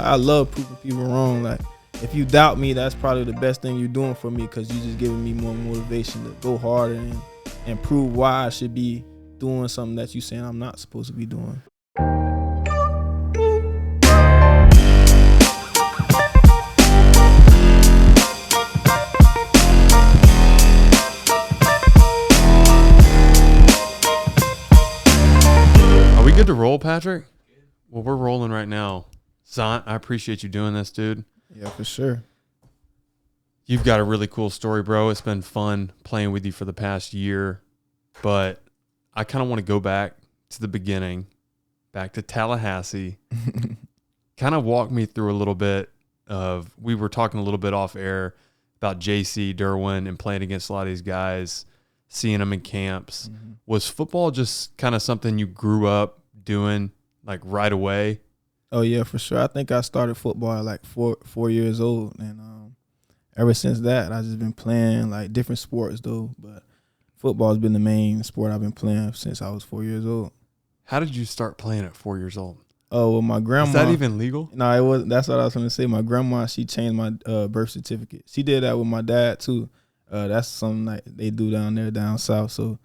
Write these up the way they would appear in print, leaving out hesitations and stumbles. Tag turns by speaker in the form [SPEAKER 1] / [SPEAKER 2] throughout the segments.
[SPEAKER 1] I love proving people wrong. Like, if you doubt me, that's probably the best thing you're doing for me, because you just giving me more motivation to go harder and prove why I should be doing something that you saying I'm not supposed to be doing.
[SPEAKER 2] Are we good to roll, Patrick? Well, we're rolling right now. Zant, I appreciate you doing this, dude.
[SPEAKER 1] Yeah, for sure.
[SPEAKER 2] You've got a really cool story, bro. It's been fun playing with you for the past year, but I kind of want to go back to the beginning, back to Tallahassee. Kind of walk me through a little bit of, we were talking a little bit off air about JC, Derwin, and playing against a lot of these guys, seeing them in camps. Mm-hmm. Was football just kind of something you grew up doing like right away?
[SPEAKER 1] Oh yeah, for sure. I think I started football at like four years old, and ever since that, I've just been playing like different sports though. But football has been the main sport I've been playing since I was 4 years old.
[SPEAKER 2] How did you start playing at 4 years old?
[SPEAKER 1] Oh, well, my grandma.
[SPEAKER 2] Is that even legal?
[SPEAKER 1] No, it was. That's what I was going to say. My grandma, she changed my birth certificate. She did that with my dad too. That's something like they do down south. So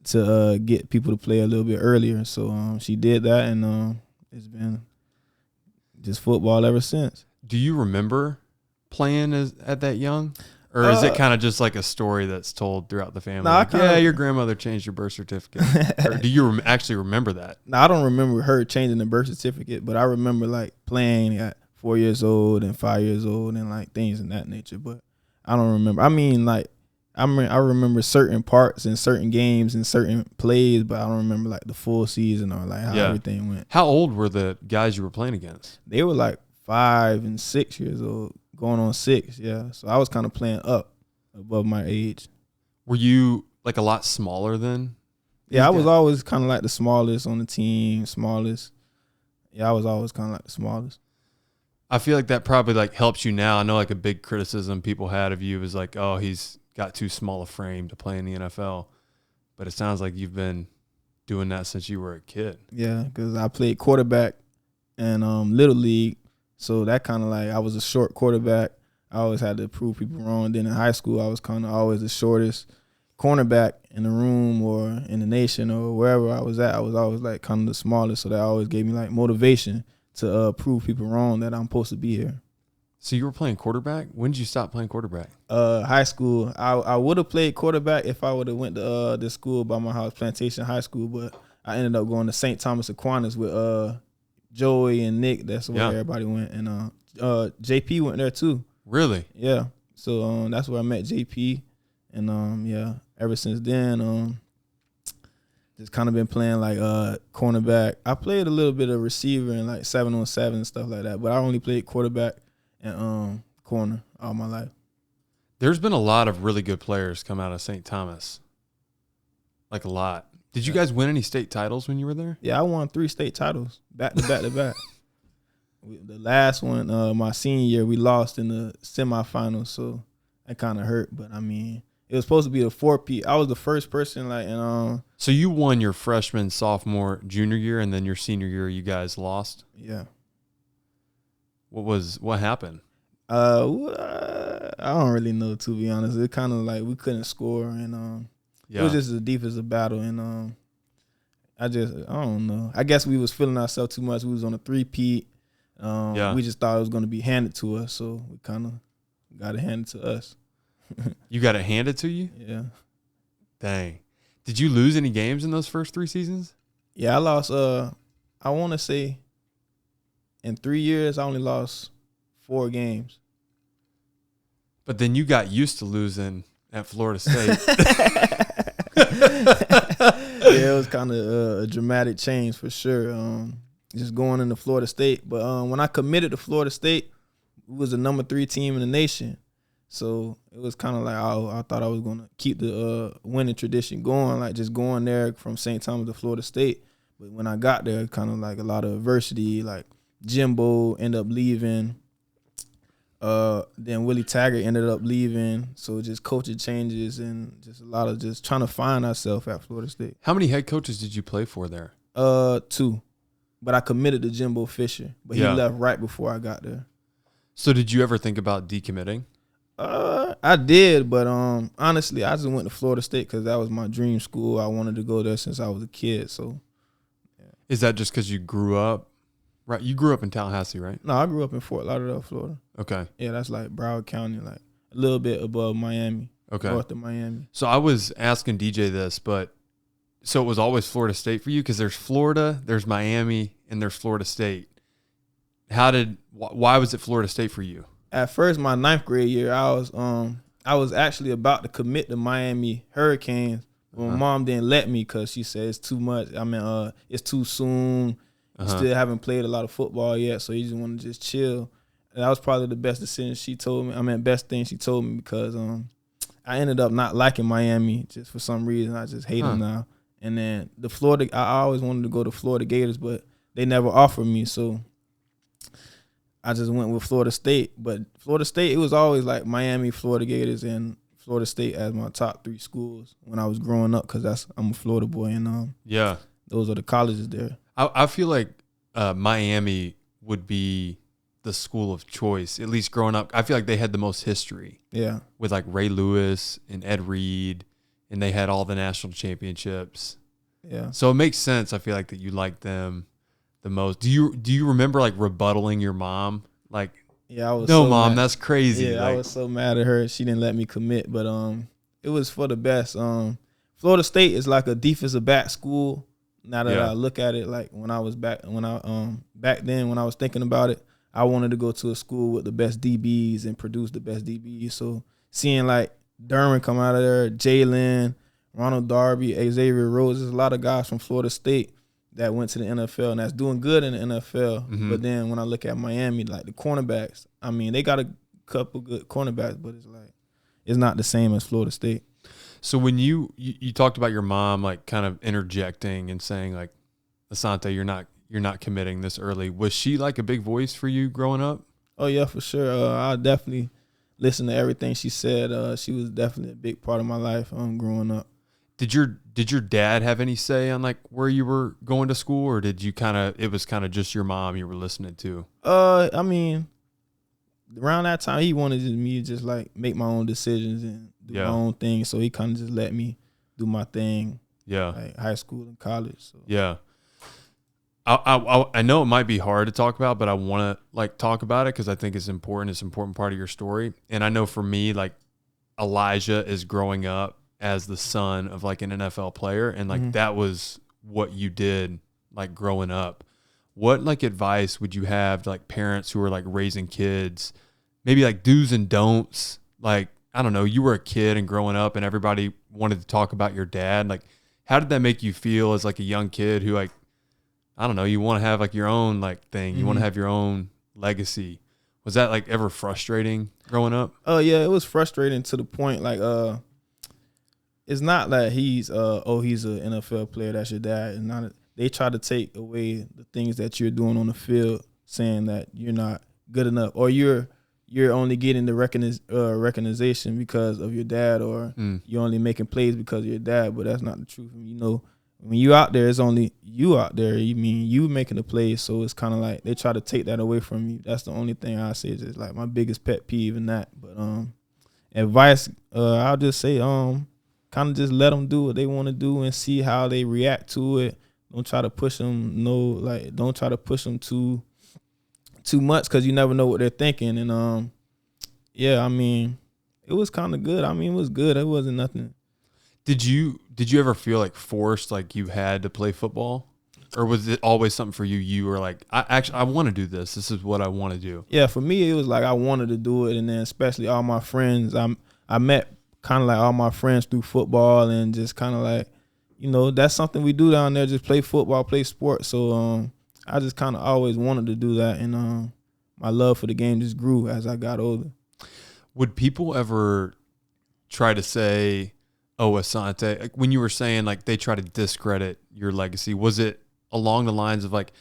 [SPEAKER 1] to get people to play a little bit earlier. So she did that, and it's been just football ever since.
[SPEAKER 2] Do you remember playing at that young? Or is it kind of just like a story that's told throughout the family?
[SPEAKER 1] Nah,
[SPEAKER 2] like, your grandmother changed your birth certificate. Or do you actually remember that?
[SPEAKER 1] No, I don't remember her changing the birth certificate, but I remember like playing at 4 years old and 5 years old and like things in that nature. But I don't remember. I mean, like I remember certain parts and certain games and certain plays, but I don't remember like the full season or like how everything went.
[SPEAKER 2] How old were the guys you were playing against?
[SPEAKER 1] They were like 5 and 6 years old, going on 6. Yeah, so I was kind of playing up above my age.
[SPEAKER 2] Were you like a lot smaller then?
[SPEAKER 1] Yeah, I was always kind of like the smallest on the team, smallest. Yeah, I was always kind of like the smallest.
[SPEAKER 2] I feel like that probably like helps you now. I know like a big criticism people had of you was like, oh, he's got too small a frame to play in the NFL. But it sounds like you've been doing that since you were a kid.
[SPEAKER 1] Yeah, because I played quarterback in Little League. So that kind of like, I was a short quarterback. I always had to prove people wrong. Then in high school, I was kind of always the shortest cornerback in the room or in the nation or wherever I was at. I was always like kind of the smallest. So that always gave me like motivation to prove people wrong that I'm supposed to be here.
[SPEAKER 2] So you were playing quarterback? When did you stop playing quarterback?
[SPEAKER 1] High school. I would have played quarterback if I would have went to this school by my house, Plantation High School, but I ended up going to St. Thomas Aquinas with Joey and Nick. That's where everybody went. And JP went there too.
[SPEAKER 2] Really?
[SPEAKER 1] Yeah. So that's where I met JP. And ever since then, just kind of been playing like cornerback. I played a little bit of receiver and like 7-on-7 and stuff like that, but I only played quarterback and corner all my life.
[SPEAKER 2] There's been a lot of really good players come out of St. Thomas. Like a lot. Did you guys win any state titles when you were there?
[SPEAKER 1] Yeah, I won 3 state titles back to back to back. The last one, my senior year, we lost in the semifinals, so that kind of hurt. But I mean, it was supposed to be a 4-peat. I was the first person, like, and
[SPEAKER 2] so you won your freshman, sophomore, junior year, and then your senior year, you guys lost.
[SPEAKER 1] Yeah.
[SPEAKER 2] What happened?
[SPEAKER 1] I don't really know, to be honest. It kind of like we couldn't score, and it was just the deepest of battle, and I don't know. I guess we was feeling ourselves too much. We was on a 3-peat. We just thought it was going to be handed to us, so we kind of got it handed to us.
[SPEAKER 2] You got it handed to you?
[SPEAKER 1] Yeah.
[SPEAKER 2] Dang. Did you lose any games in those first 3 seasons?
[SPEAKER 1] Yeah, I lost. I want to say in 3 years, I only lost 4 games.
[SPEAKER 2] But then you got used to losing at Florida State.
[SPEAKER 1] Yeah, it was kind of a dramatic change for sure. Just going into Florida State. But when I committed to Florida State, we was the number 3 team in the nation. So it was kind of like I thought I was going to keep the winning tradition going, like just going there from St. Thomas to Florida State. But when I got there, kind of like a lot of adversity, like Jimbo ended up leaving. Then Willie Taggart ended up leaving. So just coaching changes and just a lot of just trying to find ourselves at Florida State.
[SPEAKER 2] How many head coaches did you play for there?
[SPEAKER 1] 2. but I committed to Jimbo Fisher, but he left right before I got there.
[SPEAKER 2] So did you ever think about decommitting?
[SPEAKER 1] I did, but honestly, I just went to Florida State because that was my dream school. I wanted to go there since I was a kid. So,
[SPEAKER 2] yeah. Is that just because you grew up? Right, you grew up in Tallahassee, right?
[SPEAKER 1] No, I grew up in Fort Lauderdale, Florida.
[SPEAKER 2] Okay.
[SPEAKER 1] Yeah, that's like Broward County, like a little bit above Miami.
[SPEAKER 2] Okay.
[SPEAKER 1] North of Miami.
[SPEAKER 2] So I was asking DJ this, but so it was always Florida State for you because there's Florida, there's Miami, and there's Florida State. Why was it Florida State for you? At
[SPEAKER 1] first, my 9th grade year, I was actually about to commit to Miami Hurricanes. But my mom didn't let me because she said it's too much. I mean, it's too soon. You still haven't played a lot of football yet, so you just want to just chill. And that was probably the best decision she told me. I mean, best thing she told me because I ended up not liking Miami just for some reason. I just hate them now. And then I always wanted to go to Florida Gators, but they never offered me, so I just went with Florida State. But Florida State, it was always like Miami, Florida Gators, and Florida State as my top 3 schools when I was growing up because I'm a Florida boy, and those are the colleges there.
[SPEAKER 2] I feel like Miami would be the school of choice, at least growing up. I feel like they had the most history.
[SPEAKER 1] Yeah.
[SPEAKER 2] With like Ray Lewis and Ed Reed, and they had all the national championships.
[SPEAKER 1] Yeah.
[SPEAKER 2] So it makes sense, I feel like, that you like them the most. Do you remember like rebuttaling your mom? Like,
[SPEAKER 1] yeah, I was
[SPEAKER 2] no,
[SPEAKER 1] so
[SPEAKER 2] mom,
[SPEAKER 1] mad.
[SPEAKER 2] that's crazy.
[SPEAKER 1] Yeah,
[SPEAKER 2] like,
[SPEAKER 1] I was so mad at her. She didn't let me commit, but it was for the best. Florida State is like a defensive back school. Now that I look at it, like back then when I was thinking about it, I wanted to go to a school with the best DBs and produce the best DBs. So seeing like Derwin come out of there, Jalen, Ronald Darby, Xavier Rhodes, there's a lot of guys from Florida State that went to the NFL and that's doing good in the NFL. Mm-hmm. But then when I look at Miami, like the cornerbacks, I mean, they got a couple good cornerbacks, but it's not the same as Florida State.
[SPEAKER 2] So when you talked about your mom like kind of interjecting and saying like, Asante, you're not committing this early. Was she like a big voice for you growing up?
[SPEAKER 1] Oh yeah, for sure. I definitely listened to everything she said. She was definitely a big part of my life growing up.
[SPEAKER 2] Did your dad have any say on like where you were going to school, or did you it was kind of just your mom you were listening to?
[SPEAKER 1] I mean, around that time he wanted me to just like make my own decisions and do my own thing, so he kind of just let me do my thing.
[SPEAKER 2] Yeah,
[SPEAKER 1] like high school and college. So.
[SPEAKER 2] Yeah, I know it might be hard to talk about, but I want to like talk about it because I think it's important. It's an important part of your story, and I know for me, like Elijah is growing up as the son of like an NFL player, and like that was what you did like growing up. What like advice would you have to like parents who are like raising kids, maybe like do's and don'ts? Like, I don't know, you were a kid and growing up and everybody wanted to talk about your dad. Like, how did that make you feel as like a young kid who like, I don't know, you want to have like your own like thing, you want to have your own legacy? Was that like ever frustrating growing up?
[SPEAKER 1] Oh yeah, it was frustrating to the point like it's not like he's an NFL player, that's your dad. It's not. They try to take away the things that you're doing on the field, saying that you're not good enough, or you're only getting the recognition because of your dad, or you're only making plays because of your dad. But that's not the truth. You know, when you out there, it's only you out there. You mean you making the plays, so it's kind of like they try to take that away from you. That's the only thing I say is just like my biggest pet peeve in that. But advice, I'll just say kind of just let them do what they want to do and see how they react to it. Don't try to push them. Don't try to push them too much because you never know what they're thinking. And I mean, it was kind of good. I mean, it was good. It wasn't nothing.
[SPEAKER 2] Did you ever feel like forced, like you had to play football, or was it always something for you? You were like, I want to do this. This is what I want to do.
[SPEAKER 1] Yeah, for me, it was like I wanted to do it, and then especially all my friends. I met kind of like all my friends through football, and just kind of like, you know, that's something we do down there, just play football, play sports. So I just kind of always wanted to do that, and my love for the game just grew as I got older.
[SPEAKER 2] Would people ever try to say, oh, Asante, like when you were saying like they try to discredit your legacy, was it along the lines of like,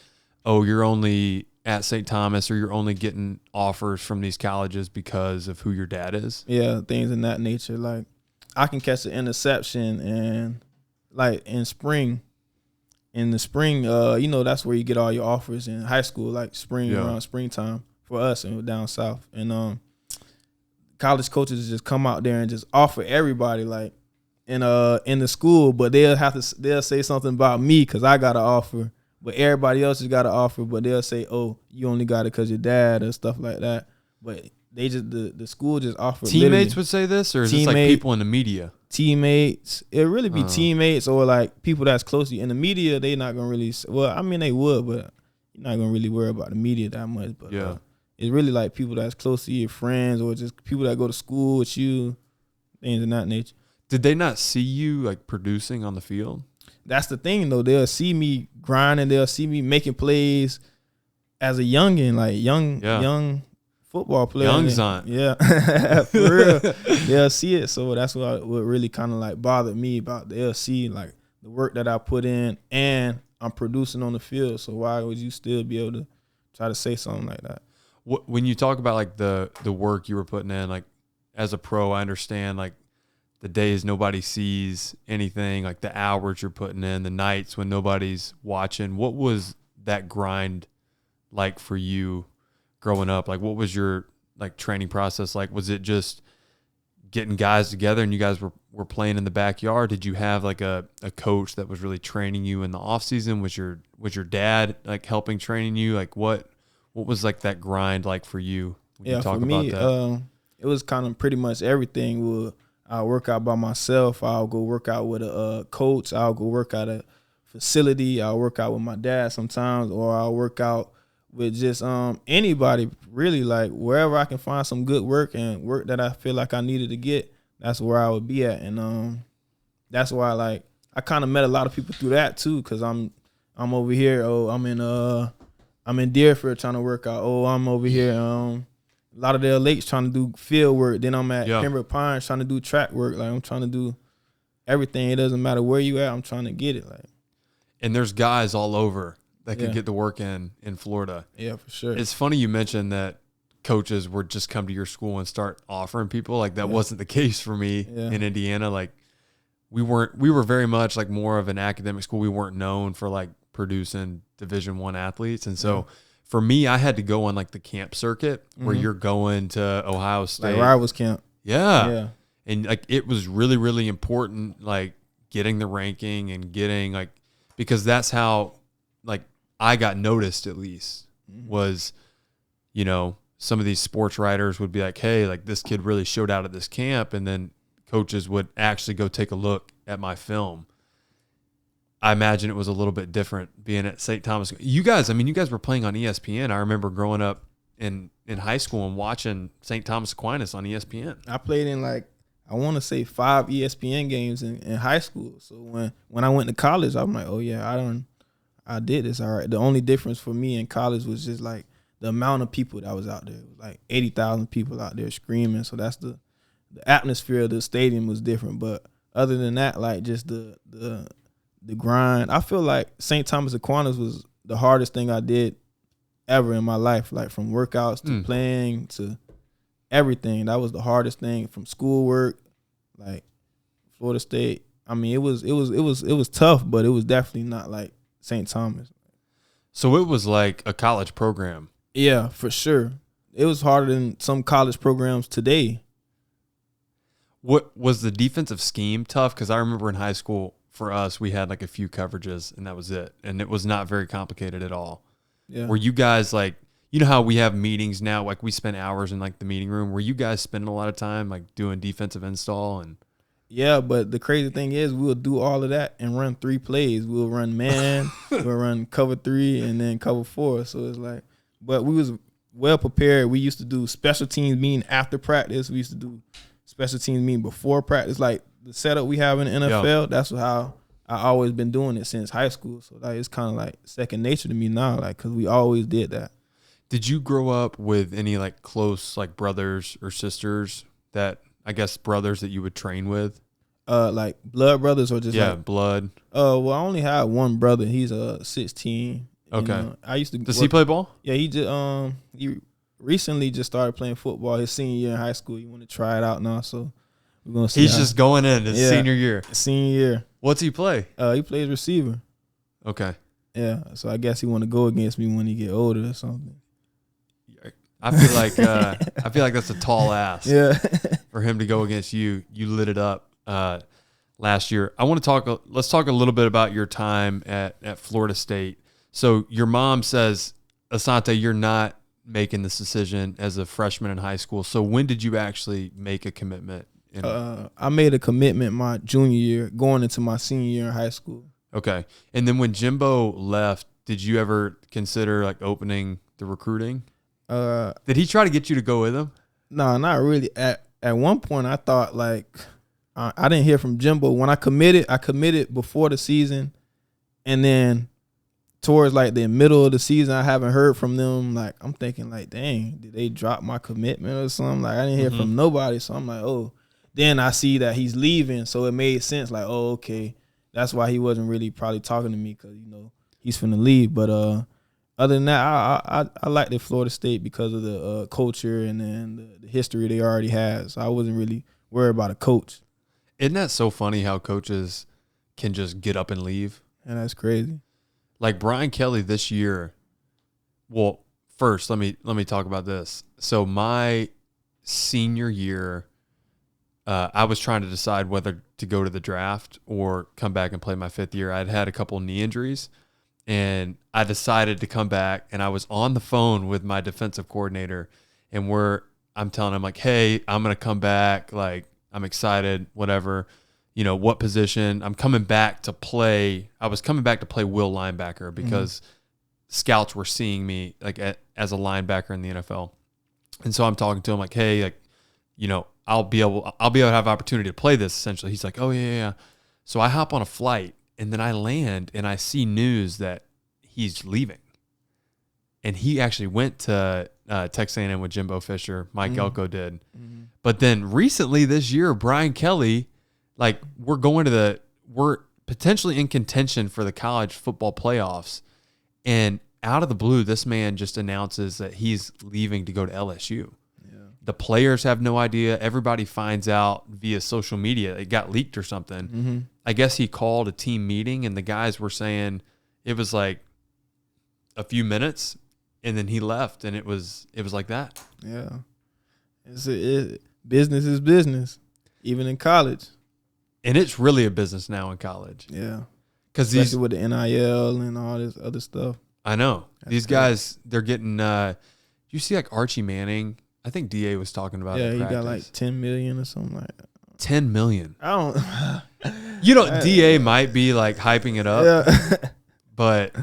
[SPEAKER 2] oh, you're only at St. Thomas, or you're only getting offers from these colleges because of who your dad is?
[SPEAKER 1] Yeah, things in that nature. Like I can catch an interception and like in spring, in the spring, that's where you get all your offers in high school, like around springtime for us and down south. And college coaches just come out there and just offer everybody like in the school, but they'll say something about me because I got an offer, but everybody else has got an offer, but they'll say, oh, you only got it because your dad or stuff like that. But they just the school just offered.
[SPEAKER 2] Teammates would say this, or is this like people in the media?
[SPEAKER 1] Teammates. It really be teammates or like people that's close to you. In the media, they not gonna really. Well, I mean they would, but you're not gonna really worry about the media that much. But it's really like people that's close to you, friends, or just people that go to school with you, things of that nature.
[SPEAKER 2] Did they not see you like producing on the field?
[SPEAKER 1] That's the thing though. They'll see me grinding. They'll see me making plays as a youngin, like young football player.
[SPEAKER 2] Young Zont.
[SPEAKER 1] Yeah, for real. They'll see it. So that's what really kind of like bothered me about. They'll see like the work that I put in and I'm producing on the field. So why would you still be able to try to say something like that?
[SPEAKER 2] When you talk about like the work you were putting in, like as a pro, I understand like the days nobody sees anything, like the hours you're putting in, the nights when nobody's watching. What was that grind like for you growing up? Like what was your like training process like? Was it just getting guys together and you guys were playing in the backyard? Did you have like a coach that was really training you in the off season? Was your dad like helping training you? Like what was like that grind like for you when you talk
[SPEAKER 1] for me,
[SPEAKER 2] about that?
[SPEAKER 1] It was kind of pretty much everything. I'll work out by myself. I'll go work out with a coach. I'll go work out at a facility. I'll work out with my dad sometimes, or I'll work out with just anybody, really, like wherever I can find some good work and work that I feel like I needed to get, that's where I would be at. And that's why like I kind of met a lot of people through that too, because I'm over here, I'm in Deerfield trying to work out. I'm over here Lauderdale Lakes trying to do field work. Then I'm at Pembroke Pines trying to do track work. Like I'm trying to do everything. It doesn't matter where you at. I'm trying to get it. Like,
[SPEAKER 2] and there's guys all over that can get the work in Florida. Yeah,
[SPEAKER 1] for sure.
[SPEAKER 2] It's funny you mentioned that coaches would just come to your school and start offering people. Like that wasn't the case for me in Indiana. Like we were very much like more of an academic school. We weren't known for like producing Division I athletes. And so for me, I had to go on like the camp circuit where you're going to Ohio State.
[SPEAKER 1] Like rivals camp.
[SPEAKER 2] Yeah. And like it was really, really important, like getting the ranking and getting like, because that's how like I got noticed at least was, some of these sports writers would be like, hey, like this kid really showed out at this camp. And then coaches would actually go take a look at my film. I imagine it was a little bit different being at St. Thomas. You guys were playing on ESPN. I remember growing up in high school and watching St. Thomas Aquinas on ESPN.
[SPEAKER 1] I played in like, I want to say 5 ESPN games in high school. So when I went to college, I'm like, oh yeah, I did this. All right. The only difference for me in college was just like the amount of people that was out there. It was like 80,000 people out there screaming. So that's the atmosphere of the stadium was different. But other than that, like just the grind. I feel like St. Thomas Aquinas was the hardest thing I did ever in my life, like from workouts to playing to everything. That was the hardest thing, from schoolwork, like Florida State. I mean, it was tough, but it was definitely not like St. Thomas.
[SPEAKER 2] So it was like a college program.
[SPEAKER 1] Yeah, for sure. It was harder than some college programs today.
[SPEAKER 2] What was the defensive scheme tough? Because I remember in high school, for us, we had like a few coverages and that was it. And it was not very complicated at all. Yeah. Were you guys like, you know how we have meetings now, like we spend hours in like the meeting room. Were you guys spending a lot of time like doing defensive install? And
[SPEAKER 1] yeah, but the crazy thing is we'll do all of that and run 3 plays. We'll run man, we'll run cover 3 and then cover 4. So it's like, but we was well prepared. We used to do special teams meeting after practice. We used to do special teams meeting before practice. Like, the setup we have in the NFL, that's how I always been doing it since high school. So like it's kind of like second nature to me now, like because we always did that.
[SPEAKER 2] Did you grow up with any like close like brothers or sisters that brothers that you would train with?
[SPEAKER 1] Like blood brothers or just
[SPEAKER 2] blood.
[SPEAKER 1] Well, I only had one brother. He's 16.
[SPEAKER 2] Okay.
[SPEAKER 1] I used to.
[SPEAKER 2] Does he play ball?
[SPEAKER 1] Yeah, he recently just started playing football. His senior year in high school. He want to try it out now, so. We're gonna see.
[SPEAKER 2] He's just going in his senior year.
[SPEAKER 1] Senior year.
[SPEAKER 2] What's he play?
[SPEAKER 1] He plays receiver.
[SPEAKER 2] Okay.
[SPEAKER 1] Yeah, so I guess he want to go against me when he get older or something.
[SPEAKER 2] I feel like that's a tall ask.
[SPEAKER 1] Yeah.
[SPEAKER 2] For him to go against you. You lit it up last year. I want to let's talk a little bit about your time at Florida State. So your mom says, Asante, you're not making this decision as a freshman in high school. So when did you actually make a commitment?
[SPEAKER 1] I made a commitment my junior year, going into my senior year in high school.
[SPEAKER 2] Okay. And then when Jimbo left, did you ever consider like opening the recruiting? Did he try to get you to go with him?
[SPEAKER 1] No, not really. At one point, I thought like I didn't hear from Jimbo. When I committed before the season, and then towards like the middle of the season, I haven't heard from them. Like I'm thinking like, dang, did they drop my commitment or something? Like I didn't hear from nobody, so I'm like, oh. Then I see that he's leaving, so it made sense. Like, oh, okay, that's why he wasn't really probably talking to me because he's finna leave. But other than that, I liked it Florida State because of the culture and then the history they already had. So I wasn't really worried about a coach.
[SPEAKER 2] Isn't that so funny how coaches can just get up and leave?
[SPEAKER 1] And that's crazy.
[SPEAKER 2] Like Brian Kelly this year. Well, first let me talk about this. So my senior year, I was trying to decide whether to go to the draft or come back and play my fifth year. I'd had a couple knee injuries, and I decided to come back. And I was on the phone with my defensive coordinator, and I'm telling him like, "Hey, I'm gonna come back. Like, I'm excited. Whatever, what position? I'm coming back to play. I was coming back to play will linebacker because scouts were seeing me like as a linebacker in the NFL. And so I'm talking to him like, hey, like, I'll be able to have opportunity to play this essentially. He's like, oh yeah. So I hop on a flight and then I land and I see news that he's leaving. And he actually went to Texas A&M with Jimbo Fisher. Mike Elko did. Mm-hmm. But then recently this year, Brian Kelly, like we're potentially in contention for the college football playoffs. And out of the blue, this man just announces that he's leaving to go to LSU. The players have no idea. Everybody finds out via social media. It got leaked or something. Mm-hmm. I guess he called a team meeting, and the guys were saying it was like a few minutes, and then he left, and it was like that.
[SPEAKER 1] Yeah, business is business, even in college.
[SPEAKER 2] And it's really a business now in college.
[SPEAKER 1] Yeah, especially with the NIL and all this other stuff.
[SPEAKER 2] I know. These guys, they're getting. You see, like Archie Manning. I think DA was talking about it.
[SPEAKER 1] Yeah, he got like 10 million or something like that.
[SPEAKER 2] 10 million.
[SPEAKER 1] I don't.
[SPEAKER 2] DA might be like hyping it up. Yeah. But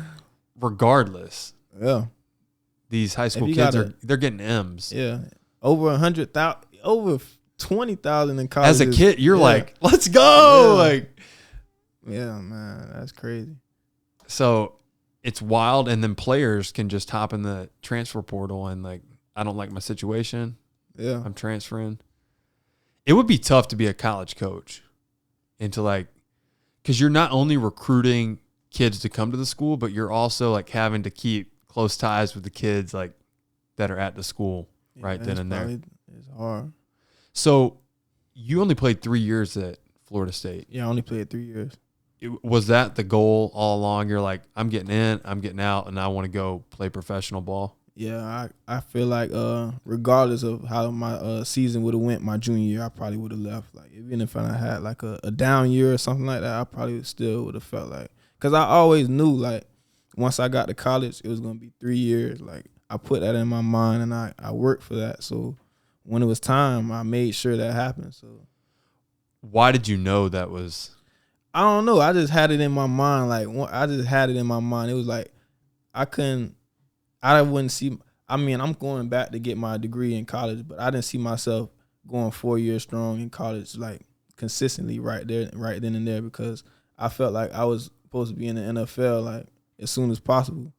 [SPEAKER 2] regardless,
[SPEAKER 1] yeah,
[SPEAKER 2] these high school kids they're getting M's.
[SPEAKER 1] Yeah, over 100,000, over 20,000 in college.
[SPEAKER 2] As a kid, you're like, let's go.
[SPEAKER 1] Yeah.
[SPEAKER 2] Like,
[SPEAKER 1] yeah, man, that's crazy.
[SPEAKER 2] So it's wild, and then players can just hop in the transfer portal and like, I don't like my situation.
[SPEAKER 1] Yeah.
[SPEAKER 2] I'm transferring. It would be tough to be a college coach and to like, because you're not only recruiting kids to come to the school, but you're also like having to keep close ties with the kids like that are at the school then and there.
[SPEAKER 1] It's hard.
[SPEAKER 2] So you only played 3 years at Florida State.
[SPEAKER 1] Yeah, I only played 3 years.
[SPEAKER 2] Was that the goal all along? You're like, I'm getting in, I'm getting out, and I want to go play professional ball.
[SPEAKER 1] Yeah, I feel like regardless of how my season would have went my junior year, I probably would have left. Like even if I had like a down year or something like that, I probably still would have felt like, because I always knew like once I got to college, it was gonna be 3 years. Like I put that in my mind and I worked for that. So when it was time, I made sure that happened. So
[SPEAKER 2] why did you know that was?
[SPEAKER 1] I don't know. I just had it in my mind. Like I just had it in my mind. It was like I wouldn't see. I mean, I'm going back to get my degree in college, but I didn't see myself going 4 years strong in college, like consistently right then and there, because I felt like I was supposed to be in the NFL like as soon as possible.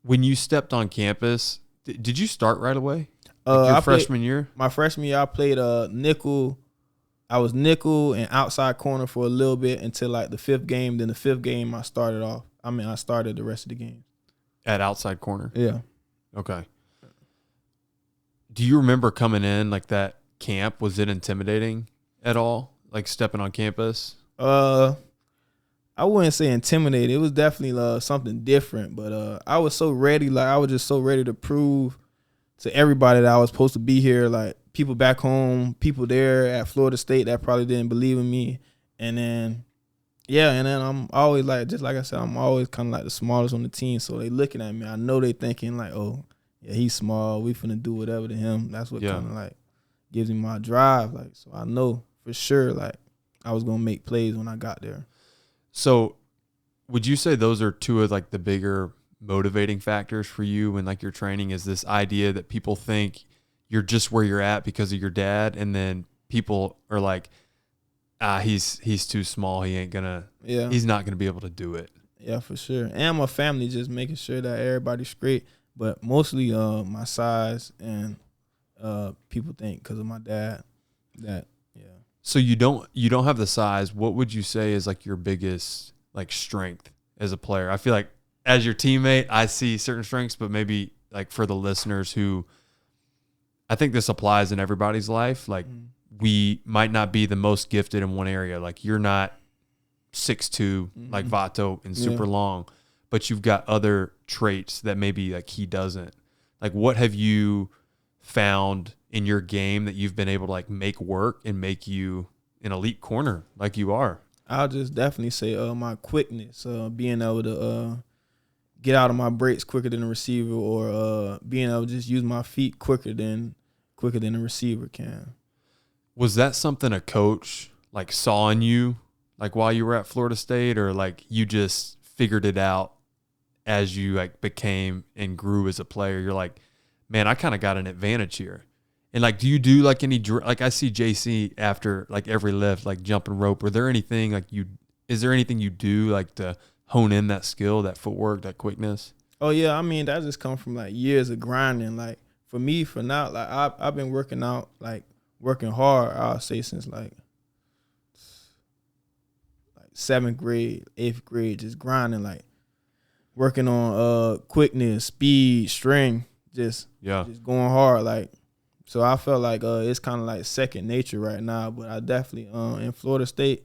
[SPEAKER 2] When you stepped on campus, did you start right away? Your freshman year? My freshman year,
[SPEAKER 1] I played nickel. I was nickel and outside corner for a little bit until like the fifth game. Then the fifth game, I started the rest of the game.
[SPEAKER 2] At outside corner?
[SPEAKER 1] Yeah.
[SPEAKER 2] Okay. Do you remember coming in like that camp? Was it intimidating at all? Like stepping on campus?
[SPEAKER 1] I I wouldn't say intimidated. It was definitely something different, but I was so ready. Like I was just so ready to prove to everybody that I was supposed to be here. Like people back home, people there at Florida State that probably didn't believe in me, and then I'm always like, just like I said, I'm always kind of like the smallest on the team. So they looking at me. I know they thinking like, oh yeah, he's small. We finna do whatever to him. That's what kind of like gives me my drive. Like so, I know for sure like I was gonna make plays when I got there.
[SPEAKER 2] So would you say those are two of like the bigger motivating factors for you when like your training is this idea that people think you're just where you're at because of your dad, and then people are like, he's too small, he's not gonna be able to do it.
[SPEAKER 1] Yeah, for sure. And my family just making sure that everybody's straight, but mostly my size and people think because of my dad that
[SPEAKER 2] So you don't have the size. What would you say is like your biggest like strength as a player? I feel like as your teammate, I see certain strengths, but maybe like for the listeners who, I think this applies in everybody's life. Like we might not be the most gifted in one area. Like you're not 6'2", like Vato and super long, but you've got other traits that maybe like he doesn't. Like what have you found in your game that you've been able to like make work and make you an elite corner like you are?
[SPEAKER 1] I'll just definitely say my quickness, being able to get out of my breaks quicker than a receiver, or being able to just use my feet quicker than a receiver can.
[SPEAKER 2] Was that something a coach like saw in you like while you were at Florida State, or like you just figured it out as you like became and grew as a player? You're like, man, I kind of got an advantage here. And like, do you do like any, like I see JC after like every lift, like jumping rope, is there anything you do like to hone in that skill, that footwork, that quickness?
[SPEAKER 1] Oh yeah. I mean, that just comes from like years of grinding. Like for me, for now, like I've been working out, like working hard, I'll say since like 7th grade, 8th grade, just grinding, like working on quickness, speed, strength, just going hard. Like, so I felt like it's kind of like second nature right now, but I definitely in Florida State,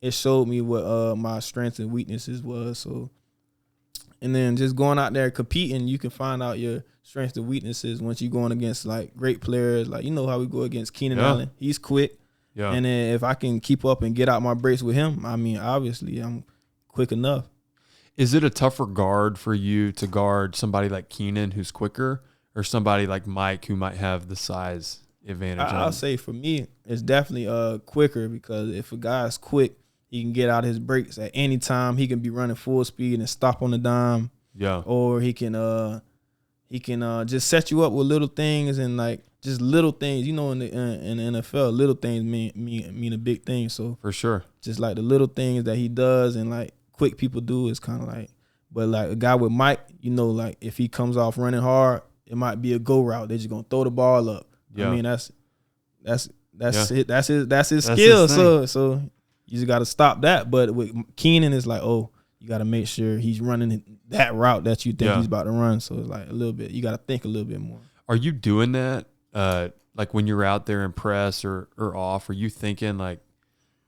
[SPEAKER 1] it showed me what my strengths and weaknesses was. So, and then just going out there competing, you can find out your strengths and weaknesses once you're going against like great players. Like, you know how we go against Keenan Allen. He's quick. Yeah. And then if I can keep up and get out my breaks with him, I mean, obviously I'm quick enough.
[SPEAKER 2] Is it a tougher guard for you to guard somebody like Keenan who's quicker, or somebody like Mike who might have the size advantage?
[SPEAKER 1] I'll say for me, it's definitely quicker, because if a guy's quick, he can get out his breaks at any time. He can be running full speed and stop on the dime. Yeah. Or he can just set you up with little things, and like just little things. You know, in the NFL, little things mean a big thing. So
[SPEAKER 2] for sure, just
[SPEAKER 1] like the little things that he does and like quick people do is kind of like. But like a guy with Mike, you know, like if he comes off running hard, it might be a go route. They're just gonna throw the ball up. Yeah. I mean, that's his skill. So you just got to stop that. But with Keenan, it's like, oh, you got to make sure he's running that route that you think he's about to run. So it's like a little bit, you got to think a little bit more.
[SPEAKER 2] Are you doing that? Like when you're out there in press or off, are you thinking like,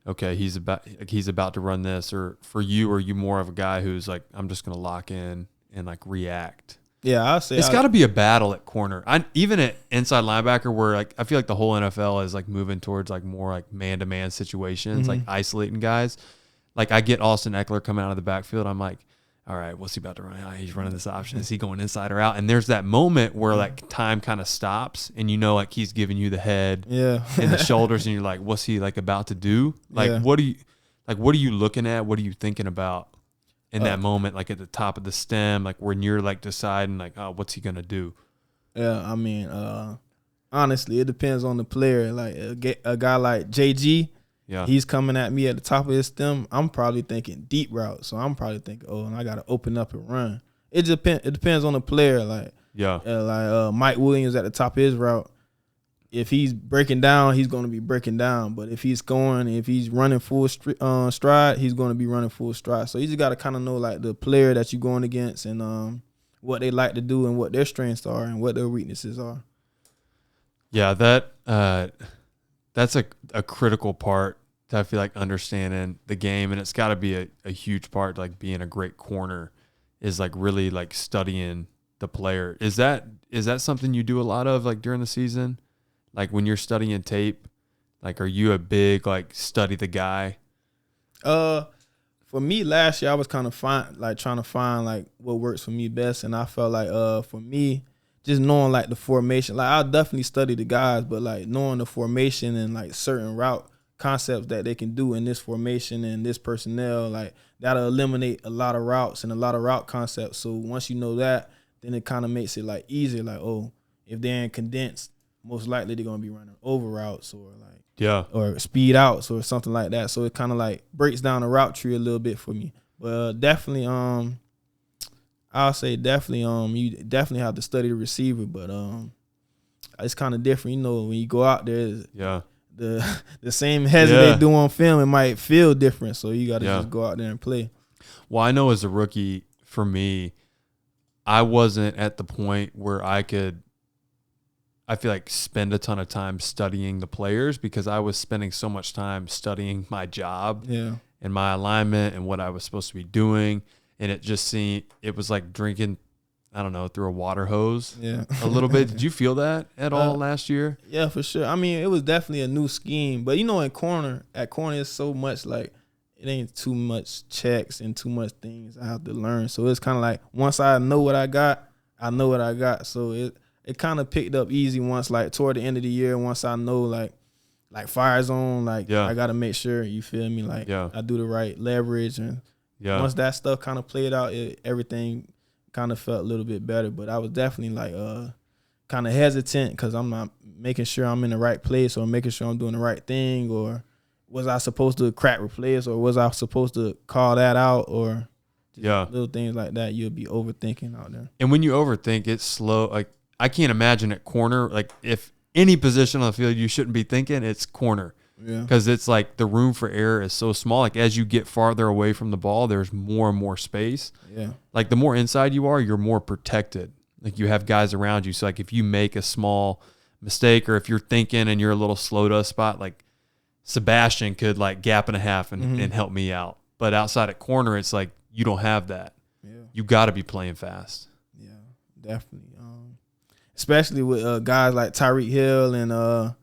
[SPEAKER 2] okay, he's about to run this? Or for you, are you more of a guy who's like, I'm just going to lock in and like react?
[SPEAKER 1] Yeah, I'll say
[SPEAKER 2] it's got to be a battle at corner. Even at inside linebacker, where like I feel like the whole NFL is like moving towards like more like man-to-man situations, like isolating guys. Like I get Austin Eckler coming out of the backfield, I'm like, all right, what's he about to run? He's running this option. Is he going inside or out? And there's that moment where like time kind of stops, and you know like he's giving you the head and the shoulders, and you're like, what's he like about to do? Like what are you looking at? What are you thinking about in that moment, like at the top of the stem, like when you're like deciding like, oh, what's he gonna do?
[SPEAKER 1] Yeah, I mean, honestly, it depends on the player. Like a guy like JG, he's coming at me at the top of his stem. I'm probably thinking deep route, so I'm probably thinking, oh, and I gotta open up and run. It depends on the player. Like Mike Williams at the top of his route. If he's breaking down, he's going to be breaking down. But if he's running full stride, he's going to be running full stride. So you just got to kind of know like the player that you're going against, and what they like to do, and what their strengths are and what their weaknesses are.
[SPEAKER 2] Yeah, that's a critical part to, I feel like, understanding the game, and it's got to be a huge part, like being a great corner, is like really like studying the player. Is that something you do a lot of like during the season? Like when you're studying tape, like are you a big like study the guy?
[SPEAKER 1] For me last year I was kind of trying to find like what works for me best, and I felt like for me just knowing like the formation, like I'll definitely study the guys, but like knowing the formation and like certain route concepts that they can do in this formation and this personnel, like that'll eliminate a lot of routes and a lot of route concepts. So once you know that, then it kind of makes it like easier. Like, oh, if they're in condensed, most likely they're gonna be running over routes or like or speed outs or something like that. So it kind of like breaks down the route tree a little bit for me. But definitely, I'll say definitely, you definitely have to study the receiver. But it's kind of different, you know, when you go out there. The same heads they do on film, it might feel different. So you got to just go out there and play.
[SPEAKER 2] Well, I know as a rookie, for me, I wasn't at the point where I feel like spend a ton of time studying the players, because I was spending so much time studying my job and my alignment and what I was supposed to be doing. And it was like drinking, I don't know, through a water hose a little bit. Did you feel that at all last year?
[SPEAKER 1] Yeah, for sure. I mean, it was definitely a new scheme. But, you know, at corner, it's so much like it ain't too much checks and too much things I have to learn. So it's kind of like once I know what I got, I know what I got. So it kind of picked up easy once, like toward the end of the year, once I know like fire zone, like I got to make sure, you feel me, like I do the right leverage. And once that stuff kind of played out, everything kind of felt a little bit better. But I was definitely like kind of hesitant because I'm not making sure I'm in the right place or making sure I'm doing the right thing, or was I supposed to crack replace, or was I supposed to call that out, or just little things like that you'll be overthinking out there.
[SPEAKER 2] And when you overthink, it's slow. Like I can't imagine at corner, like if any position on the field you shouldn't be thinking, it's corner. Yeah. Because it's like the room for error is so small. Like as you get farther away from the ball, there's more and more space. Yeah. Like the more inside you are, you're more protected. Like you have guys around you. So like if you make a small mistake, or if you're thinking and you're a little slow to a spot, like Sebastian could like gap and a half and help me out. But outside at corner, it's like you don't have that. Yeah. You got to be playing fast.
[SPEAKER 1] Yeah, definitely. Especially with guys like Tyreek Hill and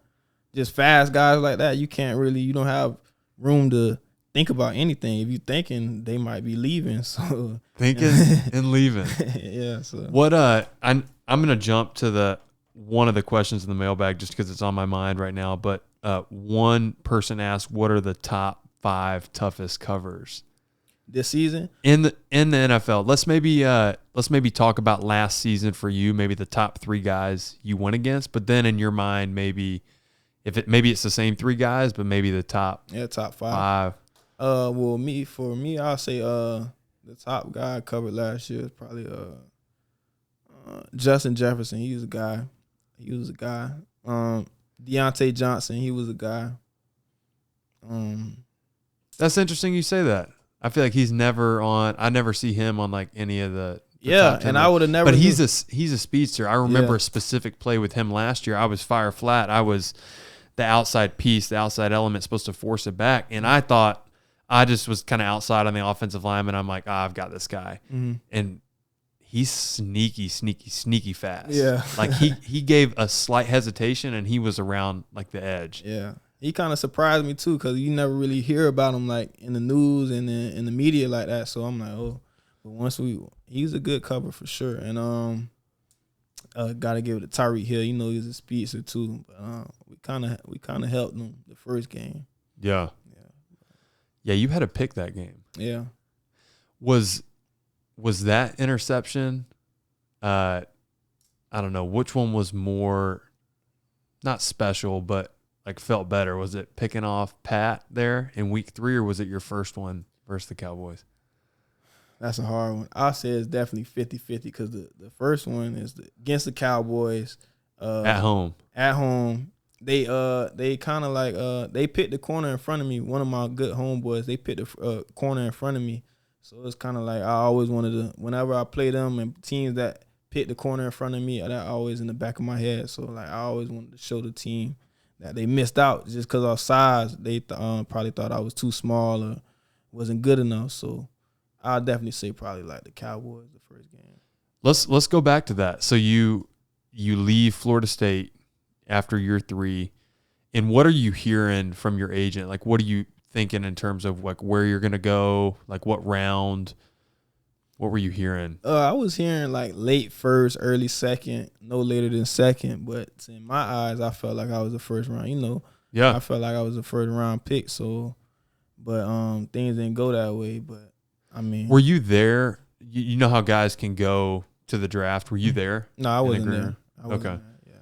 [SPEAKER 1] just fast guys like that, you don't have room to think about anything. If you're thinking, they might be leaving. So
[SPEAKER 2] thinking and leaving.
[SPEAKER 1] Yeah. So
[SPEAKER 2] what? I'm gonna jump to one of the questions in the mailbag just because it's on my mind right now. But one person asked, "What are the top 5 toughest covers
[SPEAKER 1] this season
[SPEAKER 2] in the NFL?" Let's maybe talk about last season for you. Maybe the top 3 guys you went against, but then in your mind, maybe it's the same 3 guys, but maybe the top 5.
[SPEAKER 1] Well, for me, I'll say the top guy I covered last year is probably Justin Jefferson. He was a guy. Deontay Johnson, he was a guy.
[SPEAKER 2] That's interesting you say that. I feel like he's never on. I never see him on like any of the
[SPEAKER 1] top 10. And I would have never.
[SPEAKER 2] But he's a speedster. I remember a specific play with him last year. I was fire flat. I was the outside piece, the outside element supposed to force it back, and I thought I just was kind of outside on the offensive line, and I'm like, I've got this guy, and he's sneaky fast. Yeah, like he gave a slight hesitation, and he was around like the edge.
[SPEAKER 1] Yeah. He kind of surprised me too, because you never really hear about him like in the news and in the media like that. So I'm like, oh, but he's a good cover for sure. And gotta give it to Tyreek Hill. You know, he's a speedster too. But we kind of helped him the first game.
[SPEAKER 2] Yeah. You had to pick that game.
[SPEAKER 1] Yeah.
[SPEAKER 2] Was that interception? I don't know which one was more not special, but like felt better. Was it picking off Pat there in week 3, or was it your first one versus the Cowboys?
[SPEAKER 1] That's a hard one. I'll say it's definitely 50-50 because the first one is against the Cowboys.
[SPEAKER 2] At home.
[SPEAKER 1] They kind of like they picked the corner in front of me. One of my good homeboys, they picked the corner in front of me. So it's kind of like I always wanted to, whenever I play them and teams that pick the corner in front of me, that always in the back of my head. So like I always wanted to show the team that they missed out just because of size. They probably thought I was too small or wasn't good enough. So I'll definitely say probably like the Cowboys the first game.
[SPEAKER 2] Let's go back to that. So you leave Florida State after year 3, and what are you hearing from your agent? Like, what are you thinking in terms of like where you're gonna go? Like, what round? What were you hearing?
[SPEAKER 1] I was hearing like late first, early second, no later than second. But in my eyes, I felt like I was the first round.
[SPEAKER 2] Yeah,
[SPEAKER 1] I felt like I was the first round pick. So, but things didn't go that way. But I mean,
[SPEAKER 2] were you there? You know how guys can go to the draft. Were you there?
[SPEAKER 1] No, I wasn't there.
[SPEAKER 2] Okay.
[SPEAKER 1] There, yeah.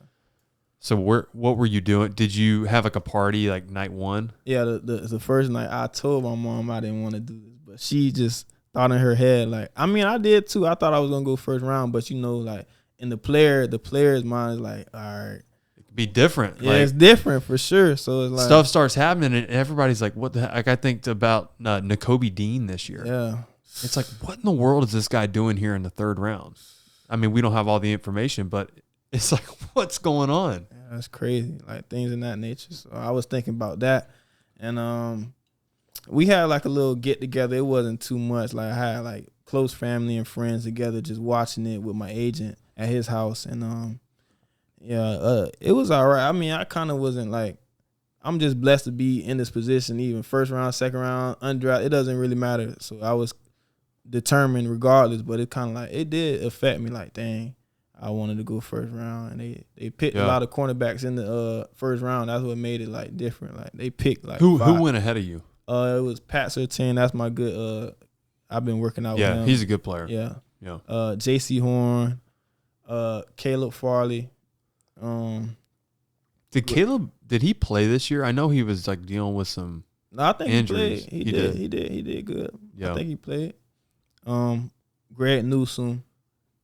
[SPEAKER 2] So what were you doing? Did you have like a party like night 1?
[SPEAKER 1] Yeah, the first night I told my mom I didn't want to do this, but she just thought in her head like, I mean, I did too. I thought I was gonna go first round, but like in the player's mind is like, all right,
[SPEAKER 2] it could be different.
[SPEAKER 1] Yeah, it's different for sure. So it's like
[SPEAKER 2] stuff starts happening, and everybody's like, what the heck? Like I think about Nakobe Dean this year.
[SPEAKER 1] Yeah,
[SPEAKER 2] it's like, what in the world is this guy doing here in the 3rd round? I mean, we don't have all the information, but it's like, what's going on?
[SPEAKER 1] Yeah, that's crazy. Like things in that nature. So I was thinking about that, and we had like a little get together. It wasn't too much. Like I had like close family and friends together, just watching it with my agent at his house, and it was all right. I mean, I kind of wasn't like, I'm just blessed to be in this position, even first round, second round, undrafted. It doesn't really matter. So I was determined regardless, but it kind of like, it did affect me. Like, dang, I wanted to go first round, and they picked a lot of cornerbacks in the first round. That's what made it like different. Like they picked like
[SPEAKER 2] who went ahead of you?
[SPEAKER 1] It was Pat Surtain. That's my good. I've been working out with him.
[SPEAKER 2] Yeah, he's a good player.
[SPEAKER 1] Yeah. J.C. Horn, Caleb Farley.
[SPEAKER 2] Did he play this year? I know he was like dealing with some
[SPEAKER 1] I think
[SPEAKER 2] injuries.
[SPEAKER 1] He played. He did good.
[SPEAKER 2] Yeah.
[SPEAKER 1] I think he played. Greg Newsome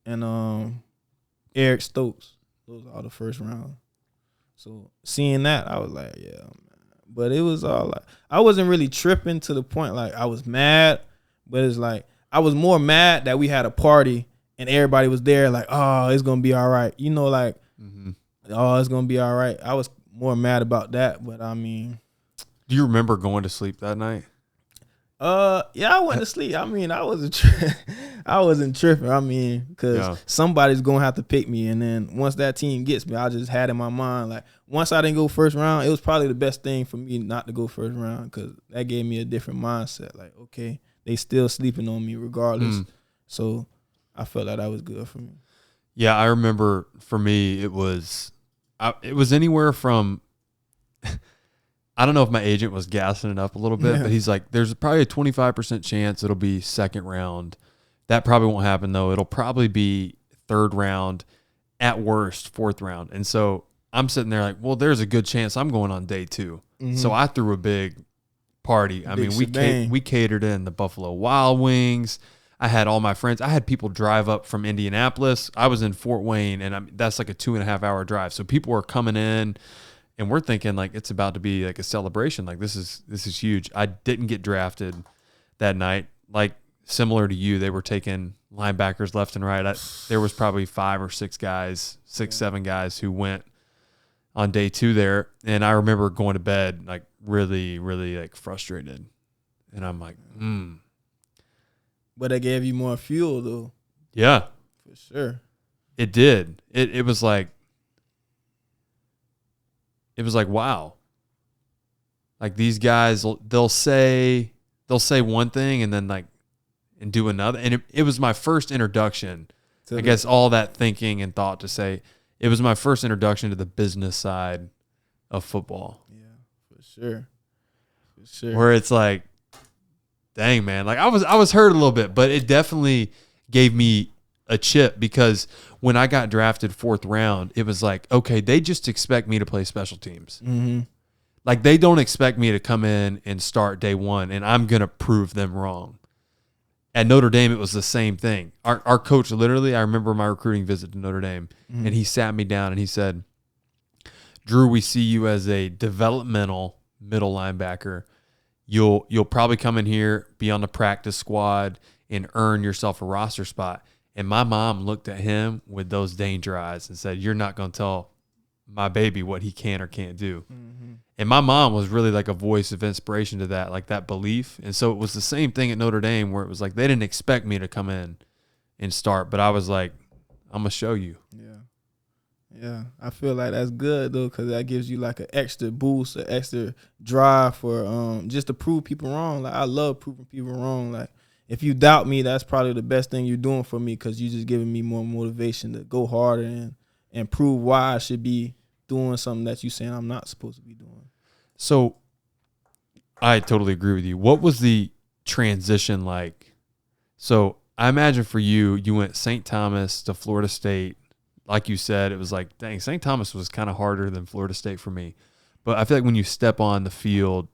[SPEAKER 1] and Eric Stokes. Those are all the first round. So seeing that, I was like, yeah, man. But it was all like, I wasn't really tripping to the point like I was mad, but it's like I was more mad that we had a party and everybody was there like, oh, it's gonna be all right. Like, oh, it's gonna be all right. I was more mad about that, but I mean,
[SPEAKER 2] do you remember going to sleep that night?
[SPEAKER 1] Yeah, I went to sleep. I mean, I wasn't tripping. I mean, because somebody's gonna have to pick me, and then once that team gets me, I just had in my mind like, once I didn't go first round, it was probably the best thing for me not to go first round, because that gave me a different mindset. Like, okay, they still sleeping on me regardless. So I felt like that was good for me.
[SPEAKER 2] Yeah, I remember for me it was anywhere from. I don't know if my agent was gassing it up a little bit, but he's like, there's probably a 25% chance it'll be second round. That probably won't happen, though. It'll probably be 3rd round, at worst 4th round. And so I'm sitting there like, well, there's a good chance I'm going on day 2. So I threw a big party. I mean, we catered in the Buffalo Wild Wings. I had all my friends. I had people drive up from Indianapolis. I was in Fort Wayne, and that's like a 2.5-hour drive. So people were coming in. And we're thinking like it's about to be like a celebration. Like this is huge. I didn't get drafted that night. Like similar to you, they were taking linebackers left and right. There was probably 5 or 6 guys, 7 guys who went on day 2 there. And I remember going to bed like really, really like frustrated. And I'm like,
[SPEAKER 1] But it gave you more fuel though.
[SPEAKER 2] Yeah.
[SPEAKER 1] For sure.
[SPEAKER 2] It did. It was like, wow. Like these guys, they'll say one thing and then like, and do another. And it was my first introduction. I guess all that thinking and thought to say, it was my first introduction to the business side of football.
[SPEAKER 1] Yeah, for sure. For sure.
[SPEAKER 2] Where it's like, dang, man. Like I was hurt a little bit, but it definitely gave me a chip, because when I got drafted 4th round, it was like, okay, they just expect me to play special teams. Like they don't expect me to come in and start day 1, and I'm going to prove them wrong. At Notre Dame, it was the same thing. Our coach, literally, I remember my recruiting visit to Notre Dame, and he sat me down and he said, Drue, we see you as a developmental middle linebacker. You'll probably come in here, be on the practice squad, and earn yourself a roster spot. And my mom looked at him with those danger eyes and said, you're not going to tell my baby what he can or can't do. And my mom was really like a voice of inspiration to that, like that belief. And so it was the same thing at Notre Dame where it was like they didn't expect me to come in and start, but I was like, I'm going to show you.
[SPEAKER 1] Yeah, I feel like that's good though, because that gives you like an extra boost, an extra drive for just to prove people wrong. Like I love proving people wrong. Like if you doubt me, that's probably the best thing you're doing for me, because you're just giving me more motivation to go harder and prove why I should be doing something that you saying I'm not supposed to be doing.
[SPEAKER 2] So I totally agree with you. What was the transition like? So I imagine for you, you went St. Thomas to Florida State. Like you said, it was like, dang, St. Thomas was kind of harder than Florida State for me. But I feel like when you step on the field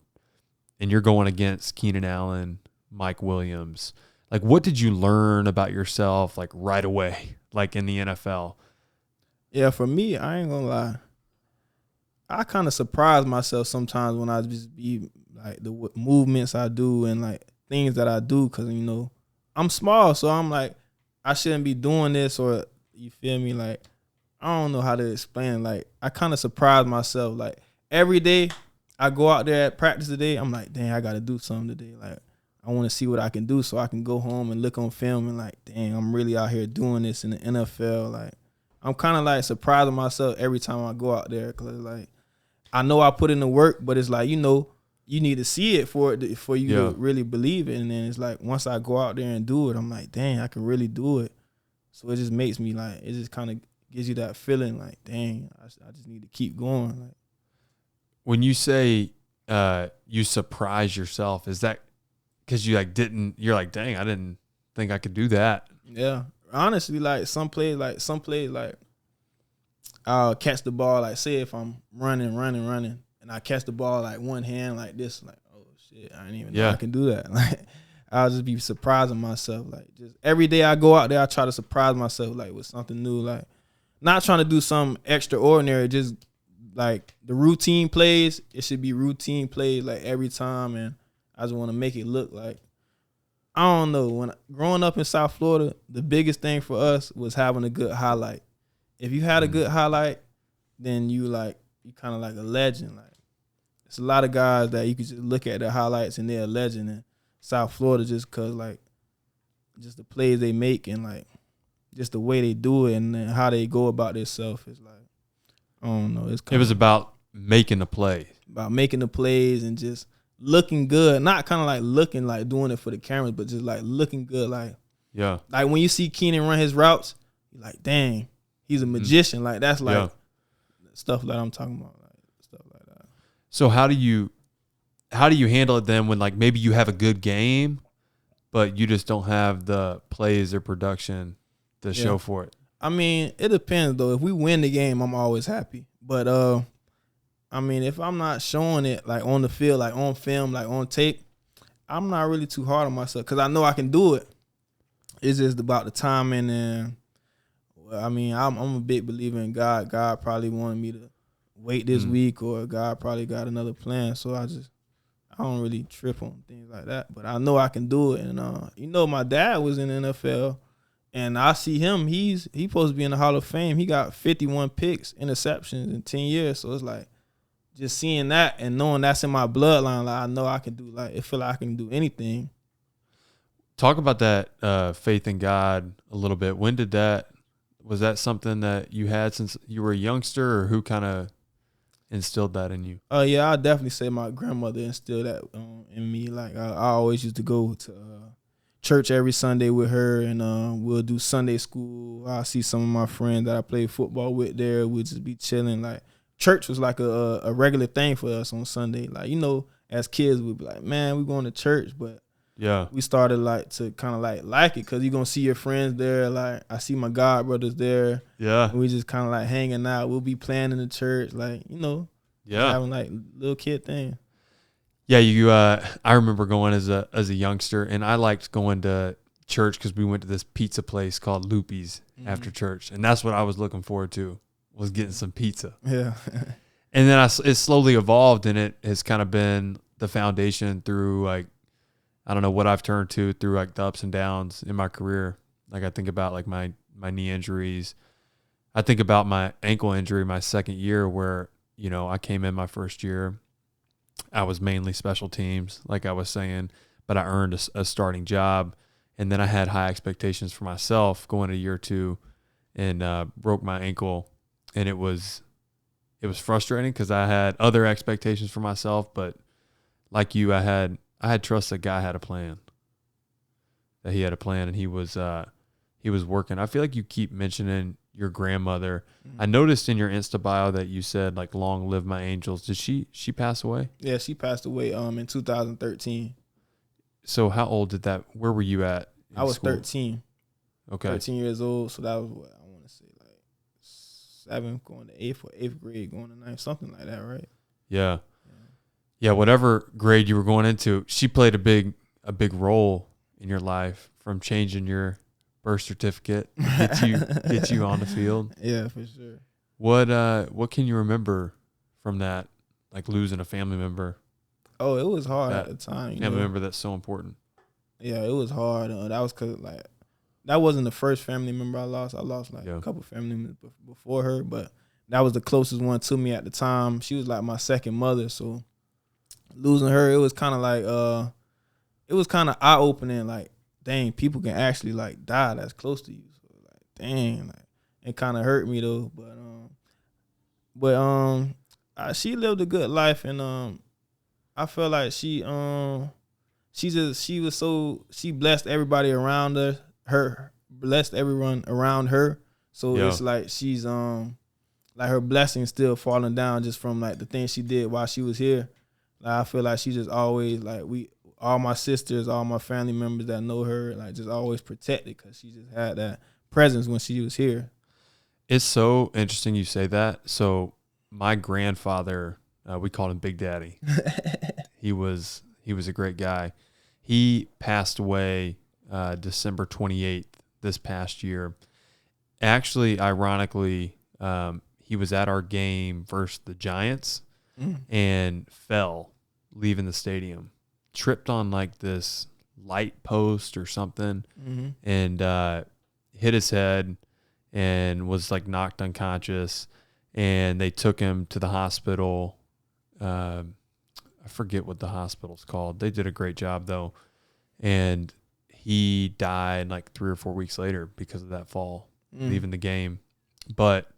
[SPEAKER 2] and you're going against Keenan Allen, Mike Williams, like what did you learn about yourself like right away, like in the NFL?
[SPEAKER 1] Yeah, for me, I ain't gonna lie. I kind of surprise myself sometimes when I just be like the movements I do and like things that I do, because, you know, I'm small. So I'm like, I shouldn't be doing this, or you feel me? Like, I don't know how to explain it. Like, I kind of surprise myself. Like, every day I go out there at practice today, I'm like, dang, I got to do something today. Like, I want to see what I can do so I can go home and look on film and like, dang, I'm really out here doing this in the NFL. Like, I'm kind of like surprising myself every time I go out there, because like, I know I put in the work, but it's like, you know, you need to see it for you to really believe it. And then it's like, once I go out there and do it, I'm like, dang, I can really do it. So it just makes me like, it just kind of gives you that feeling like, dang, I just need to keep going. Like,
[SPEAKER 2] when you say you surprise yourself, is that because you like you're like, dang, I didn't think I could do that?
[SPEAKER 1] Yeah. Honestly, like some plays, like I'll catch the ball, like say if I'm running, and I catch the ball like one hand like this, like, oh shit, I didn't even know I can do that. Like, I'll just be surprising myself. Like, just every day I go out there, I try to surprise myself like with something new. Like, not trying to do something extraordinary, just like the routine plays, it should be routine plays like every time, and I just want to make it look like, I don't know, when growing up in South Florida, the biggest thing for us was having a good highlight. If you had a good highlight, then you kind of like a legend. Like, it's a lot of guys that you could just look at their highlights and they're a legend in South Florida, just cause like just the plays they make and like just the way they do it and then how they go about themselves is like, I don't know.
[SPEAKER 2] It was about making the play,
[SPEAKER 1] about making the plays and just looking good. Not kind of like looking like doing it for the cameras, but just like looking good. Like,
[SPEAKER 2] yeah,
[SPEAKER 1] like when you see Keenan run his routes, you're like, dang, he's a magician. Like, that's like stuff that I'm talking about, like stuff like that.
[SPEAKER 2] So how do you handle it then when like maybe you have a good game, but you just don't have the plays or production to show for it?
[SPEAKER 1] I mean, it depends though. If we win the game, I'm always happy. But I mean, if I'm not showing it like on the field, like on film, like on tape, I'm not really too hard on myself because I know I can do it. It's just about the timing and. I mean, I'm a big believer in God. God probably wanted me to wait this week, or God probably got another plan. So I don't really trip on things like that. But I know I can do it. And you know, my dad was in the NFL, and I see him. He's supposed to be in the Hall of Fame. He got 51 picks, interceptions in 10 years. So it's like just seeing that and knowing that's in my bloodline. Like, I know I can do. Like, I feel like I can do anything.
[SPEAKER 2] Talk about that faith in God a little bit. When did that? Was that something that you had since you were a youngster, or who kind of instilled that in you?
[SPEAKER 1] Yeah, I'll definitely say my grandmother instilled that in me. Like, I always used to go to church every Sunday with her, and we'll do Sunday school. I'll see some of my friends that I played football with there. We'll just be chilling. Like, church was like a regular thing for us on Sunday. Like, you know, as kids, we'd be like, man, we're going to church, but
[SPEAKER 2] yeah,
[SPEAKER 1] we started like to kind of like it because you're gonna see your friends there. Like, I see my god brothers there.
[SPEAKER 2] Yeah,
[SPEAKER 1] and we just kind of like hanging out. We'll be playing in the church, like, you know, having like little kid thing.
[SPEAKER 2] Yeah, I remember going as a youngster, and I liked going to church because we went to this pizza place called Loopy's after church, and that's what I was looking forward to, was getting some pizza.
[SPEAKER 1] Yeah,
[SPEAKER 2] and then it slowly evolved, and it has kind of been the foundation through like, I don't know what I've turned to through like the ups and downs in my career. Like, I think about like my knee injuries. I think about my ankle injury my second year where, you know, I came in my first year I was mainly special teams, like I was saying, but I earned a starting job. And then I had high expectations for myself going to year 2 and broke my ankle. And it was frustrating because I had other expectations for myself, but like you, I had trust that God had a plan. That he had a plan, and he was working. I feel like you keep mentioning your grandmother. Mm-hmm. I noticed in your Insta bio that you said like "Long live my angels." Did she pass away?
[SPEAKER 1] Yeah, she passed away in 2013.
[SPEAKER 2] So how old did that? Where were you at?
[SPEAKER 1] I was
[SPEAKER 2] school?
[SPEAKER 1] 13.
[SPEAKER 2] Okay,
[SPEAKER 1] 13 years old. So that was what I want to say, like 7th going to 8th or 8th grade going to 9th, something like that, right?
[SPEAKER 2] Yeah. Whatever grade you were going into, she played a big role in your life, from changing your birth certificate to get you on the field.
[SPEAKER 1] Yeah, for sure.
[SPEAKER 2] What can you remember from that, like losing a family member?
[SPEAKER 1] Oh, it was hard at the time.
[SPEAKER 2] Family member that's so important.
[SPEAKER 1] Yeah, it was hard. That was because like that wasn't the first family member I lost. I lost like a couple family members before her, but that was the closest one to me at the time. She was like my second mother, so losing her, it was kind of like it was kind of eye opening. Like, dang, people can actually like die that's close to you. So like, dang, like it kind of hurt me though. But she lived a good life, and I feel like she blessed everybody around her blessed everyone around her. So it's like she's like her blessings still falling down just from like the things she did while she was here. Like I feel like she just always like all my sisters, all my family members that know her, like just always protected because she just had that presence when she was here.
[SPEAKER 2] It's so interesting you say that. So my grandfather, we called him Big Daddy. He was a great guy. He passed away December 28th this past year. Actually, ironically, he was at our game versus the Giants and fell leaving the stadium. Tripped on like this light post or something and hit his head and was like knocked unconscious, and they took him to the hospital. I forget what the hospital's called. They did a great job though. And he died like 3 or 4 weeks later because of that fall, leaving the game. But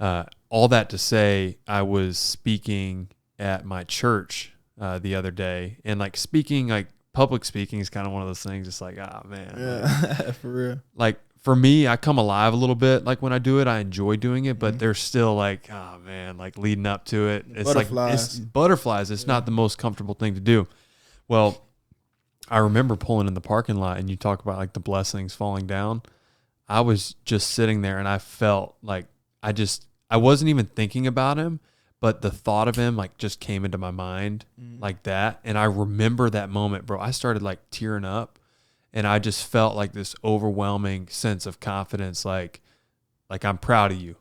[SPEAKER 2] all that to say, I was speaking at my church the other day, and like speaking, like public speaking is kind of one of those things. It's like, man.
[SPEAKER 1] Yeah, for real.
[SPEAKER 2] Like for me, I come alive a little bit. Like when I do it, I enjoy doing it, but there's still like, oh man, like leading up to it. It's
[SPEAKER 1] butterflies.
[SPEAKER 2] Like, butterflies. It's not the most comfortable thing to do. Well, I remember pulling in the parking lot, and you talk about like the blessings falling down. I was just sitting there, and I felt like I wasn't even thinking about him, but the thought of him like just came into my mind like that. And I remember that moment, bro. I started like tearing up, and I just felt like this overwhelming sense of confidence. Like I'm proud of you.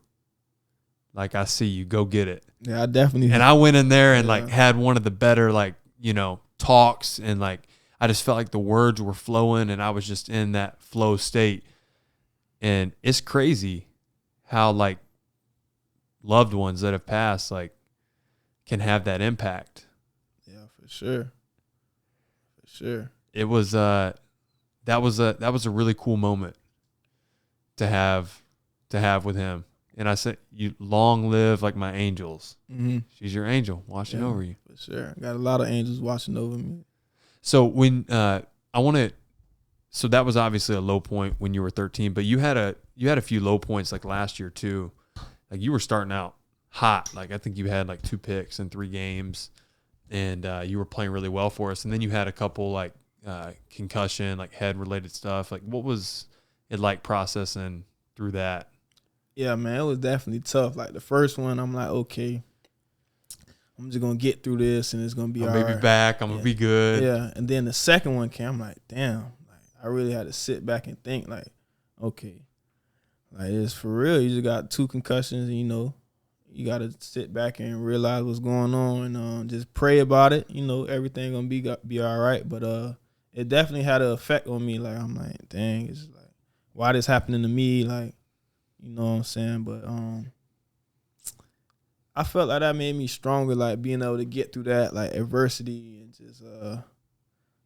[SPEAKER 2] Like I see you, go get it.
[SPEAKER 1] Yeah, I definitely.
[SPEAKER 2] And I went in there and like had one of the better, like, talks, and like, I just felt like the words were flowing, and I was just in that flow state. And it's crazy how like loved ones that have passed like can have that impact.
[SPEAKER 1] Yeah, for sure. For sure.
[SPEAKER 2] It was that was a really cool moment to have with him. And I said, you long live like my angels. Mm-hmm. She's your angel watching over you.
[SPEAKER 1] For sure. Got a lot of angels watching over me.
[SPEAKER 2] So when so that was obviously a low point when you were 13, but you had a few low points like last year too. Like you were starting out hot. Like I think you had like 2 picks in 3 games, and you were playing really well for us. And then you had a couple like concussion, like head related stuff. Like what was it like processing through that?
[SPEAKER 1] Yeah, man, it was definitely tough. Like the first one, I'm like, okay, I'm just gonna get through this, and it's gonna be all right.
[SPEAKER 2] Maybe back. I'm gonna be good.
[SPEAKER 1] Yeah, and then the second one came. I'm like, damn. Like I really had to sit back and think. Like, okay, like it's for real. You just got 2 concussions, and you got to sit back and realize what's going on, and just pray about it. Everything gonna be all right. But it definitely had an effect on me. Like I'm like, dang, it's like, why this happening to me? Like, you know what I'm saying? But I felt like that made me stronger, like being able to get through that like adversity and just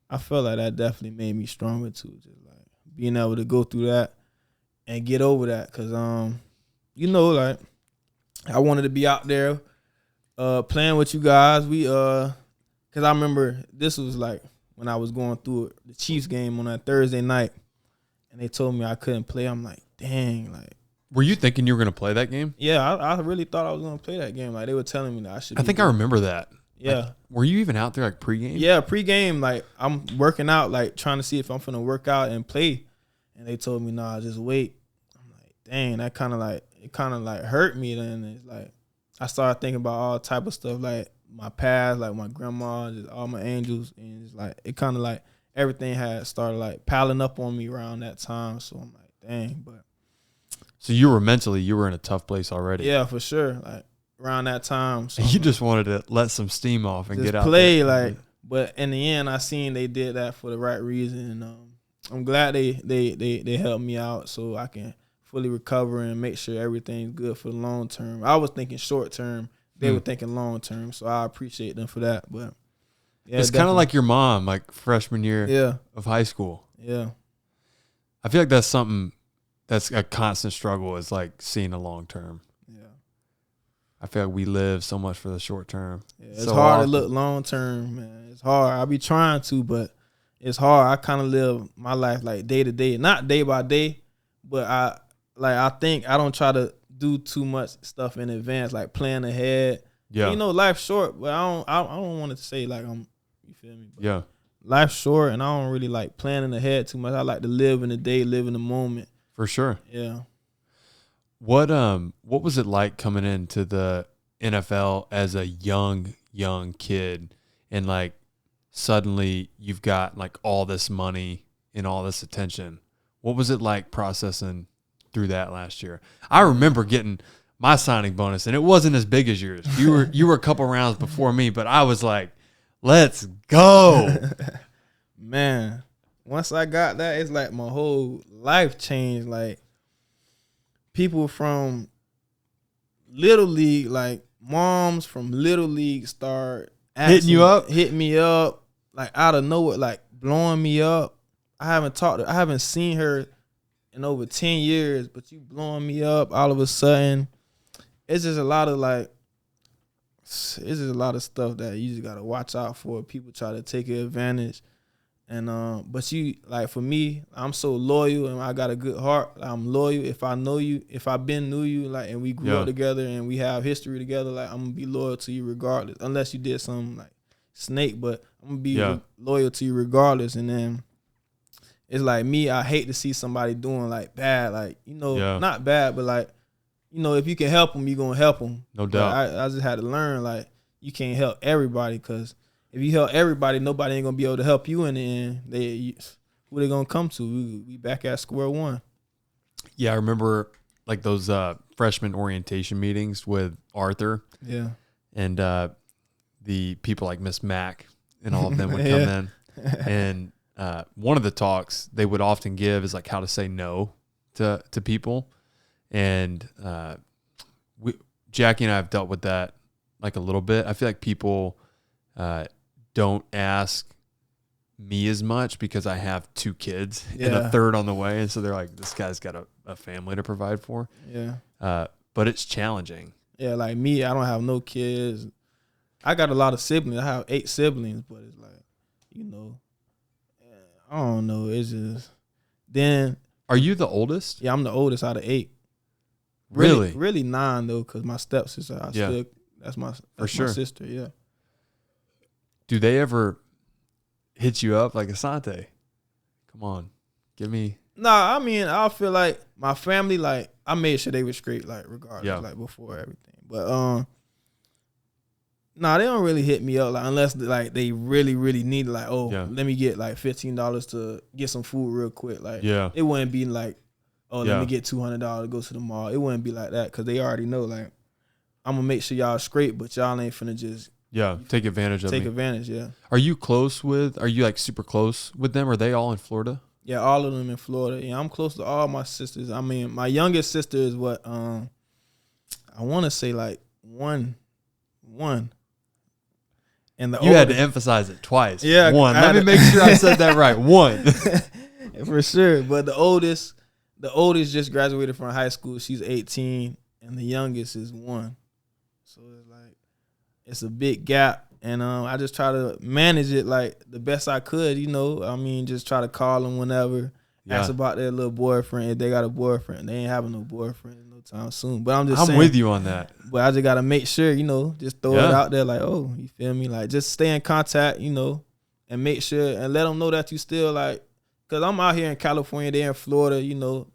[SPEAKER 1] I felt like that definitely made me stronger too, just like being able to go through that and get over that, cause like I wanted to be out there playing with you guys. We cause I remember this was like when I was going through the Chiefs game on that Thursday night, and they told me I couldn't play. I'm like, dang, like.
[SPEAKER 2] Were you thinking you were going to play that game?
[SPEAKER 1] Yeah, I really thought I was going to play that game. Like, they were telling me that I should.
[SPEAKER 2] I think I remember that.
[SPEAKER 1] Yeah.
[SPEAKER 2] Like, were you even out there like pregame?
[SPEAKER 1] Yeah, pregame. Like, I'm working out, like trying to see if I'm finna work out and play, and they told me, nah, just wait. I'm like, dang, that kind of like hurt me. Then it's like I started thinking about all type of stuff, like my past, like my grandma, just all my angels, and it's like it kind of like everything had started like piling up on me around that time. So I'm like, dang, but.
[SPEAKER 2] So you were in a tough place already.
[SPEAKER 1] Yeah, for sure. Like around that time. So
[SPEAKER 2] you just wanted to let some steam off and
[SPEAKER 1] just
[SPEAKER 2] get out
[SPEAKER 1] play,
[SPEAKER 2] there.
[SPEAKER 1] like, but in the end I seen they did that for the right reason, and I'm glad they helped me out so I can fully recover and make sure everything's good for the long term. I was thinking short term, they were thinking long term, so I appreciate them for that. But yeah,
[SPEAKER 2] it's kind of like your mom, like freshman year of high school.
[SPEAKER 1] Yeah.
[SPEAKER 2] I feel like that's something that's a constant struggle, is like seeing the long term.
[SPEAKER 1] Yeah.
[SPEAKER 2] I feel like we live so much for the short term.
[SPEAKER 1] Yeah, it's so hard to look long term, man. It's hard. I be trying to, but it's hard. I kind of live my life like day to day, not day by day, but I think I don't try to do too much stuff in advance, like plan ahead.
[SPEAKER 2] Yeah.
[SPEAKER 1] Life's short, but I don't want to say like you feel me? But
[SPEAKER 2] yeah.
[SPEAKER 1] Life's short, and I don't really like planning ahead too much. I like to live in the day, live in the moment.
[SPEAKER 2] For sure.
[SPEAKER 1] Yeah.
[SPEAKER 2] What was it like coming into the NFL as a young kid, and like suddenly you've got like all this money and all this attention? What was it like processing through that last year? I remember getting my signing bonus, and it wasn't as big as yours. You were a couple rounds before me, but I was like, let's go.
[SPEAKER 1] Man, once I got that, it's like my whole life changed. Like, people from Little League, like moms from Little League start
[SPEAKER 2] hitting
[SPEAKER 1] me up, like out of nowhere, like blowing me up. I haven't seen her in over 10 years, but you blowing me up all of a sudden. It's just a lot of stuff that you just gotta watch out for. People try to take advantage. And but you, like, for me, I'm so loyal and I got a good heart. I'm loyal. If I know you, if I knew you, like, and we grew up together and we have history together, like, I'm gonna be loyal to you regardless. Unless you did something like snake, but I'm gonna be loyal to you regardless. And then it's like me, I hate to see somebody doing like bad, like, not bad, but like, if you can help them, you're gonna help them.
[SPEAKER 2] No doubt.
[SPEAKER 1] I just had to learn, like, you can't help everybody, because if you help everybody, nobody ain't gonna be able to help you in the end. Who they gonna come to? We back at square one.
[SPEAKER 2] Yeah, I remember like those freshman orientation meetings with Arthur.
[SPEAKER 1] Yeah.
[SPEAKER 2] And the people like Miss Mack and all of them would come in. And one of the talks they would often give is like how to say no to people. And Jackie and I have dealt with that like a little bit. I feel like people don't ask me as much because I have 2 kids and a third on the way. And so they're like, this guy's got a family to provide for.
[SPEAKER 1] Yeah.
[SPEAKER 2] But it's challenging.
[SPEAKER 1] Yeah, like me, I don't have no kids. I got a lot of siblings. I have 8 siblings, but it's like, I don't know. It's just, then.
[SPEAKER 2] Are you the oldest?
[SPEAKER 1] Yeah, I'm the oldest out of 8.
[SPEAKER 2] Really?
[SPEAKER 1] Really 9, though, because my stepsister, that's my sister, yeah.
[SPEAKER 2] Do they ever hit you up like, Asante, come on, give me?
[SPEAKER 1] Nah, I mean, I feel like my family, like, I made sure they were straight, like, regardless, like, before everything. But, nah, they don't really hit me up, like, unless, like, they really, really need, like, let me get, like, $15 to get some food real quick. Like, it wouldn't be like, let me get $200 to go to the mall. It wouldn't be like that, because they already know, like, I'm going to make sure y'all straight, but y'all ain't finna just.
[SPEAKER 2] Yeah, take advantage of me.
[SPEAKER 1] Take advantage, yeah.
[SPEAKER 2] Are you like super close with them? Are they all in Florida?
[SPEAKER 1] Yeah, all of them in Florida. Yeah, I'm close to all my sisters. I mean, my youngest sister is what, I want to say like one. And
[SPEAKER 2] you had to emphasize it twice.
[SPEAKER 1] Yeah,
[SPEAKER 2] one. Let me make sure I said that right. One.
[SPEAKER 1] For sure. But the oldest just graduated from high school. She's 18, and the youngest is 1. So it's like it's a big gap. And I just try to manage it like the best I could, I mean, just try to call them whenever, ask about their little boyfriend. If they got a boyfriend, they ain't having no boyfriend no time soon. But I'm saying,
[SPEAKER 2] with you on that.
[SPEAKER 1] But I just got to make sure, just throw it out there like, oh, you feel me? Like, just stay in contact, and make sure and let them know that you still like, because I'm out here in California, they're in Florida,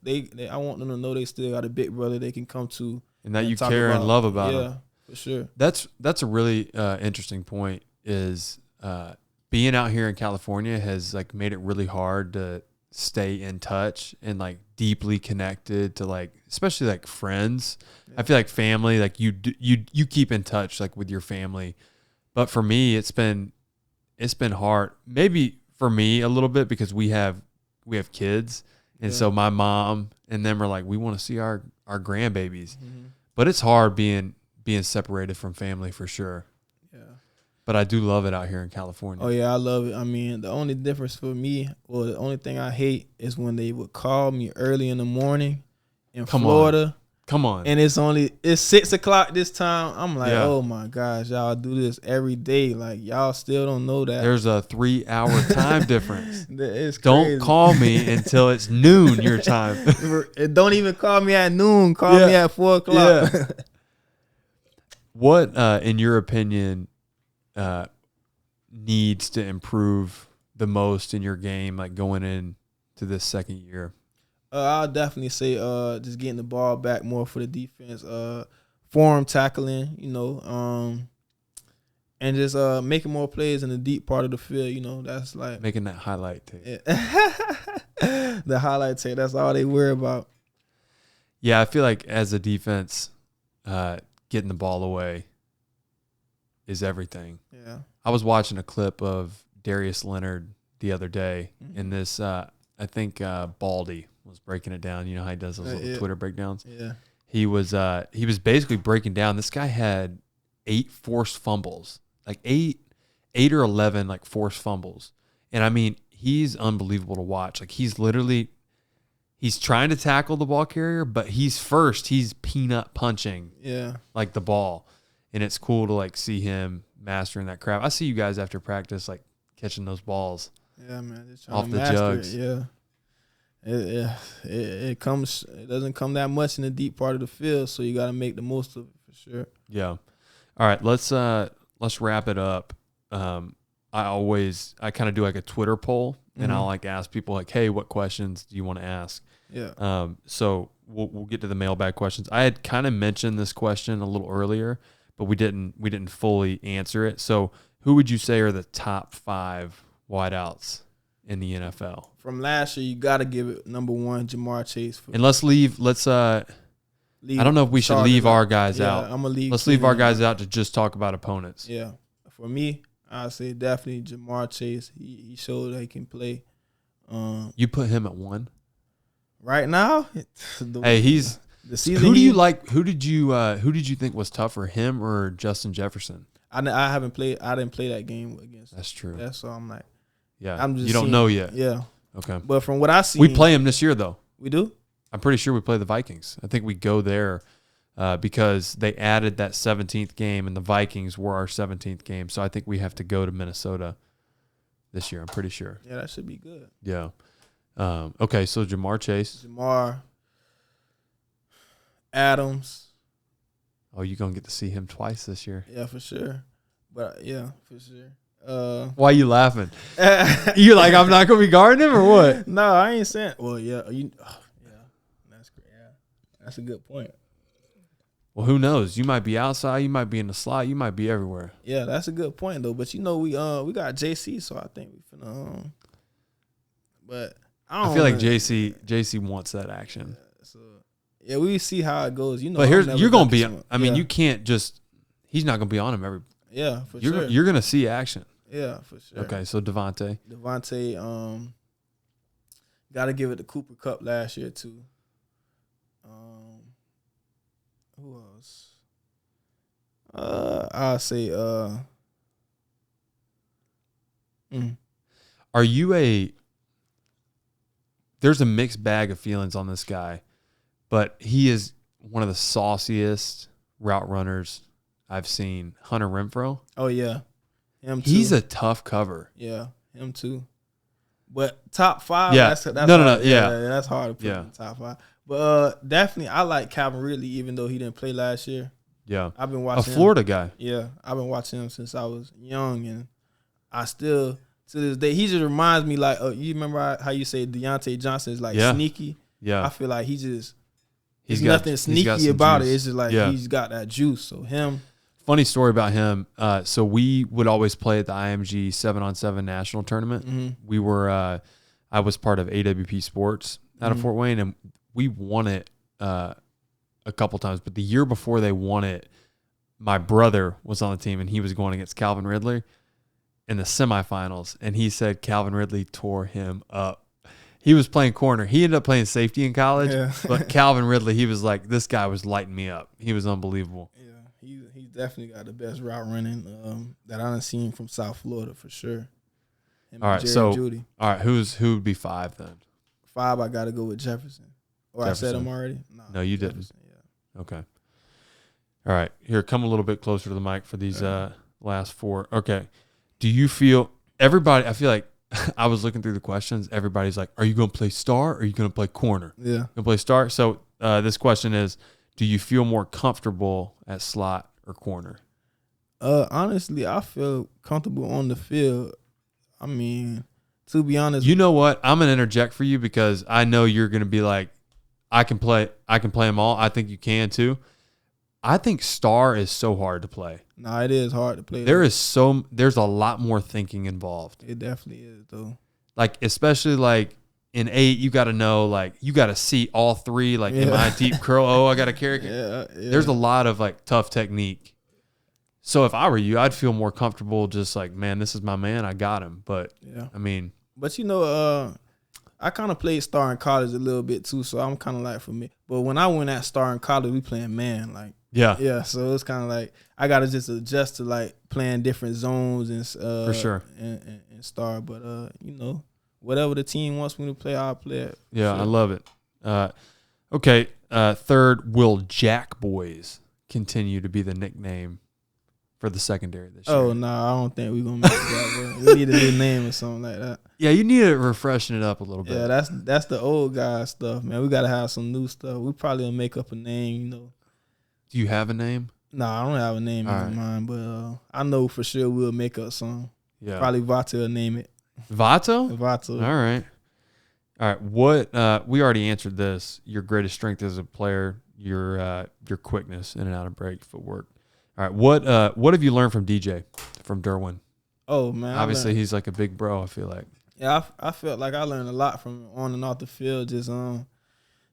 [SPEAKER 1] they I want them to know they still got a big brother they can come to.
[SPEAKER 2] And that you care and love about them.
[SPEAKER 1] For sure.
[SPEAKER 2] That's a really interesting point is being out here in California has like made it really hard to stay in touch and like deeply connected to like, especially like friends. Yeah. I feel like family, like you keep in touch like with your family. But for me, it's been hard. Maybe for me a little bit because we have kids. And so my mom and them are like, we want to see our grandbabies. Mm-hmm. But it's hard being separated from family for sure. Yeah. But I do love it out here in California.
[SPEAKER 1] Oh, yeah, I love it. I mean, the only difference for me, or the only thing I hate is when they would call me early in the morning in Florida.
[SPEAKER 2] Come on.
[SPEAKER 1] And it's 6 o'clock this time. I'm like, oh, my gosh, y'all do this every day. Like, y'all still don't know that.
[SPEAKER 2] There's a 3-hour time difference.
[SPEAKER 1] It's crazy.
[SPEAKER 2] Don't call me until it's noon your time.
[SPEAKER 1] Don't even call me at noon. Call me at 4 o'clock. Yeah.
[SPEAKER 2] What, in your opinion, needs to improve the most in your game, like going into this second year?
[SPEAKER 1] I'll definitely say just getting the ball back more for the defense, form tackling, and just making more plays in the deep part of the field. That's like
[SPEAKER 2] making that highlight tape.
[SPEAKER 1] The highlight tape. That's all they worry about.
[SPEAKER 2] Yeah, I feel like as a defense, getting the ball away is everything. Yeah. I was watching a clip of Darius Leonard the other day, and this I think Baldy was breaking it down. You know how he does those little Twitter breakdowns? Yeah. He was basically breaking down. This guy had 8 forced fumbles, like 8 or 11 like forced fumbles. And I mean, he's unbelievable to watch. Like he's trying to tackle the ball carrier, but he's peanut punching like the ball. And it's cool to like see him mastering that crap. I see you guys after practice like catching those balls.
[SPEAKER 1] Yeah, man. Just
[SPEAKER 2] off the jugs.
[SPEAKER 1] Yeah. It doesn't come that much in the deep part of the field, so you got to make the most of it for sure.
[SPEAKER 2] Yeah. All right, let's wrap it up. I kind of do like a Twitter poll, and I'll like ask people like, hey, what questions do you want to ask? Yeah. So we'll get to the mailbag questions. I had kind of mentioned this question a little earlier, but we didn't fully answer it. So who would you say are the top 5 wideouts in the NFL?
[SPEAKER 1] From last year, you got to give it number 1, Jamar Chase.
[SPEAKER 2] And let's I don't know if we should leave our guys out.
[SPEAKER 1] I'm going to leave.
[SPEAKER 2] Let's leave our guys out to just talk about opponents.
[SPEAKER 1] Yeah. For me, I'd say definitely Jamar Chase. He showed that he can play.
[SPEAKER 2] You put him at 1?
[SPEAKER 1] Right now?
[SPEAKER 2] Hey, he's the season. Who do you like? Who did you think was tougher, him or Justin Jefferson?
[SPEAKER 1] I didn't play that game against.
[SPEAKER 2] That's true.
[SPEAKER 1] That's so I'm like,
[SPEAKER 2] yeah. You don't know yet.
[SPEAKER 1] Yeah.
[SPEAKER 2] Okay.
[SPEAKER 1] But from what I see,
[SPEAKER 2] we play him this year though.
[SPEAKER 1] We do?
[SPEAKER 2] I'm pretty sure we play the Vikings. I think we go there because they added that 17th game, and the Vikings were our 17th game. So I think we have to go to Minnesota this year. I'm pretty sure.
[SPEAKER 1] Yeah, that should be good.
[SPEAKER 2] Yeah. Okay, so Jamar Chase.
[SPEAKER 1] Adams.
[SPEAKER 2] Oh, you're going to get to see him twice this year.
[SPEAKER 1] Yeah, for sure. But, yeah, for sure.
[SPEAKER 2] Why are you laughing? You like, I'm not going to be guarding him or what?
[SPEAKER 1] No, I ain't saying. Well, yeah. That's great. Yeah, that's a good point.
[SPEAKER 2] Well, who knows? You might be outside. You might be in the slot. You might be everywhere.
[SPEAKER 1] Yeah, that's a good point, though. But, we got JC, so I think we finna. But I
[SPEAKER 2] feel like JC wants that action.
[SPEAKER 1] Yeah, we see how it goes.
[SPEAKER 2] But you're going to be. I mean, you can't just. He's not going to be on him every.
[SPEAKER 1] Yeah, for sure.
[SPEAKER 2] You're going to see action.
[SPEAKER 1] Yeah, for sure.
[SPEAKER 2] Okay, so Devontae,
[SPEAKER 1] got to give it to Cooper Kupp last year too. Who else? I'll say
[SPEAKER 2] Are you there's a mixed bag of feelings on this guy, but he is one of the sauciest route runners I've seen. Hunter Renfrow.
[SPEAKER 1] Oh yeah, him too.
[SPEAKER 2] He's a tough cover.
[SPEAKER 1] Yeah, him too. But top 5,
[SPEAKER 2] Yeah.
[SPEAKER 1] that's
[SPEAKER 2] No,
[SPEAKER 1] hard.
[SPEAKER 2] yeah.
[SPEAKER 1] That's hard to put
[SPEAKER 2] Yeah.
[SPEAKER 1] in the top 5. But definitely, I like Calvin Ridley, even though he didn't play last year.
[SPEAKER 2] Yeah.
[SPEAKER 1] I've been
[SPEAKER 2] A
[SPEAKER 1] watching
[SPEAKER 2] Florida guy.
[SPEAKER 1] Yeah, I've been watching him since I was young, and I still to this day he just reminds me like you remember how you say Deontay Johnson is like sneaky.
[SPEAKER 2] Yeah.
[SPEAKER 1] I feel like he's
[SPEAKER 2] got
[SPEAKER 1] nothing sneaky about
[SPEAKER 2] juice.
[SPEAKER 1] it. It's just like he's got that juice. So him.
[SPEAKER 2] Funny story about him. So we would always play at the IMG 7-on-7 national tournament.
[SPEAKER 1] Mm-hmm.
[SPEAKER 2] We were I was part of AWP Sports out of Fort Wayne, and we won it a couple times. But the year before they won it, my brother was on the team, and he was going against Calvin Ridley in the semifinals, and he said Calvin Ridley tore him up. He was playing corner. He ended up playing safety in college, but Calvin Ridley, he was like, this guy was lighting me up. He was unbelievable.
[SPEAKER 1] Yeah, he's definitely got the best route running that I've seen from South Florida for sure.
[SPEAKER 2] All right,
[SPEAKER 1] Judy.
[SPEAKER 2] All right, who would be 5 then?
[SPEAKER 1] 5, I got to go with Jefferson. Or
[SPEAKER 2] Jefferson.
[SPEAKER 1] I said him already?
[SPEAKER 2] No, you
[SPEAKER 1] Jefferson,
[SPEAKER 2] didn't. Yeah. Okay. All right, here, come a little bit closer to the mic for these last 4. Okay. Do you feel everybody? I feel like I was looking through the questions. Everybody's like, "Are you going to play star or are you going to play corner?"
[SPEAKER 1] Yeah,
[SPEAKER 2] going to play star. So this question is: do you feel more comfortable at slot or corner?
[SPEAKER 1] Honestly, I feel comfortable on the field. I mean, to be honest,
[SPEAKER 2] you know what? I'm going to interject for you because I know you're going to be like, I can play them all. I think you can too. I think star is so hard to play.
[SPEAKER 1] Nah, it is hard to play.
[SPEAKER 2] There's a lot more thinking involved.
[SPEAKER 1] It definitely is though.
[SPEAKER 2] Like, especially like in 8, you got to know, like, you got to see all 3. Like, am I a deep curl? Oh, I got to carry.
[SPEAKER 1] Yeah.
[SPEAKER 2] There's a lot of like tough technique. So if I were you, I'd feel more comfortable just like, man, this is my man. I got him. But I mean,
[SPEAKER 1] but you know, I kind of played star in college a little bit too. So I'm kind of like for me. But when I went at star in college, we playing man like. Yeah, so it's kind of like I gotta just adjust to like playing different zones and
[SPEAKER 2] for sure
[SPEAKER 1] and star. But you know, whatever the team wants me to play, I'll play it.
[SPEAKER 2] Yeah,
[SPEAKER 1] sure.
[SPEAKER 2] I love it. Okay, 3rd, will Jack Boys continue to be the nickname for the secondary this year?
[SPEAKER 1] Oh no, I don't think we're gonna make that. We need a new name or something like that.
[SPEAKER 2] Yeah, you need to refreshen it up a little bit.
[SPEAKER 1] Yeah, that's the old guy stuff, man. We gotta have some new stuff. We probably gonna make up a name, you know.
[SPEAKER 2] Do you have a name?
[SPEAKER 1] No, I don't have a name in mind, but I know for sure we'll make up some.
[SPEAKER 2] Yeah.
[SPEAKER 1] Probably Vato will name it.
[SPEAKER 2] Vato?
[SPEAKER 1] Vato.
[SPEAKER 2] All right. What we already answered this. Your greatest strength as a player, your quickness in and out of break, footwork. All right. What have you learned from DJ, from Derwin?
[SPEAKER 1] Oh man.
[SPEAKER 2] Obviously he's like a big bro, I feel like.
[SPEAKER 1] Yeah, I felt like I learned a lot from on and off the field.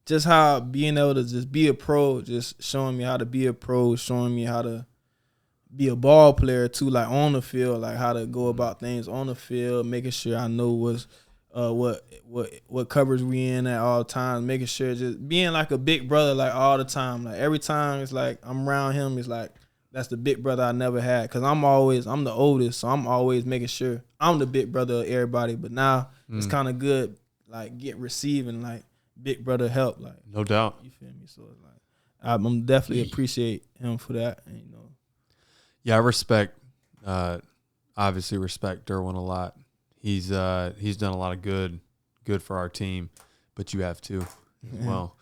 [SPEAKER 1] Just how being able to just be a pro, just showing me how to be a pro, showing me how to be a ball player too, like on the field, like how to go about things on the field, making sure I know what coverage we in at all times, making sure just being like a big brother like all the time. Like every time it's like I'm around him, it's like that's the big brother I never had. Cause I'm the oldest, so I'm always making sure I'm the big brother of everybody. But now it's kind of good, like receiving like big brother help, like
[SPEAKER 2] no doubt.
[SPEAKER 1] You feel me? So it's like I'm definitely appreciate him for that, and, you know.
[SPEAKER 2] Yeah, I obviously respect Derwin a lot. He's done a lot of good for our team, but you have too. Well,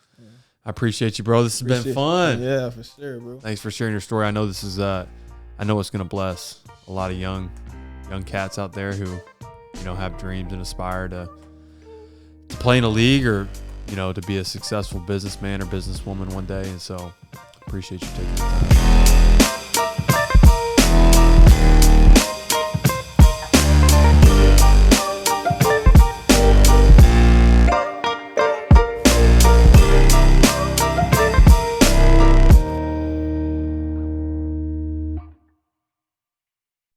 [SPEAKER 2] I appreciate you, bro. This has been fun.
[SPEAKER 1] Yeah, for sure, bro.
[SPEAKER 2] Thanks for sharing your story. I know this is I know it's gonna bless a lot of young cats out there who, you know, have dreams and aspire to play in a league or, you know, to be a successful businessman or businesswoman one day. And so appreciate you taking the time.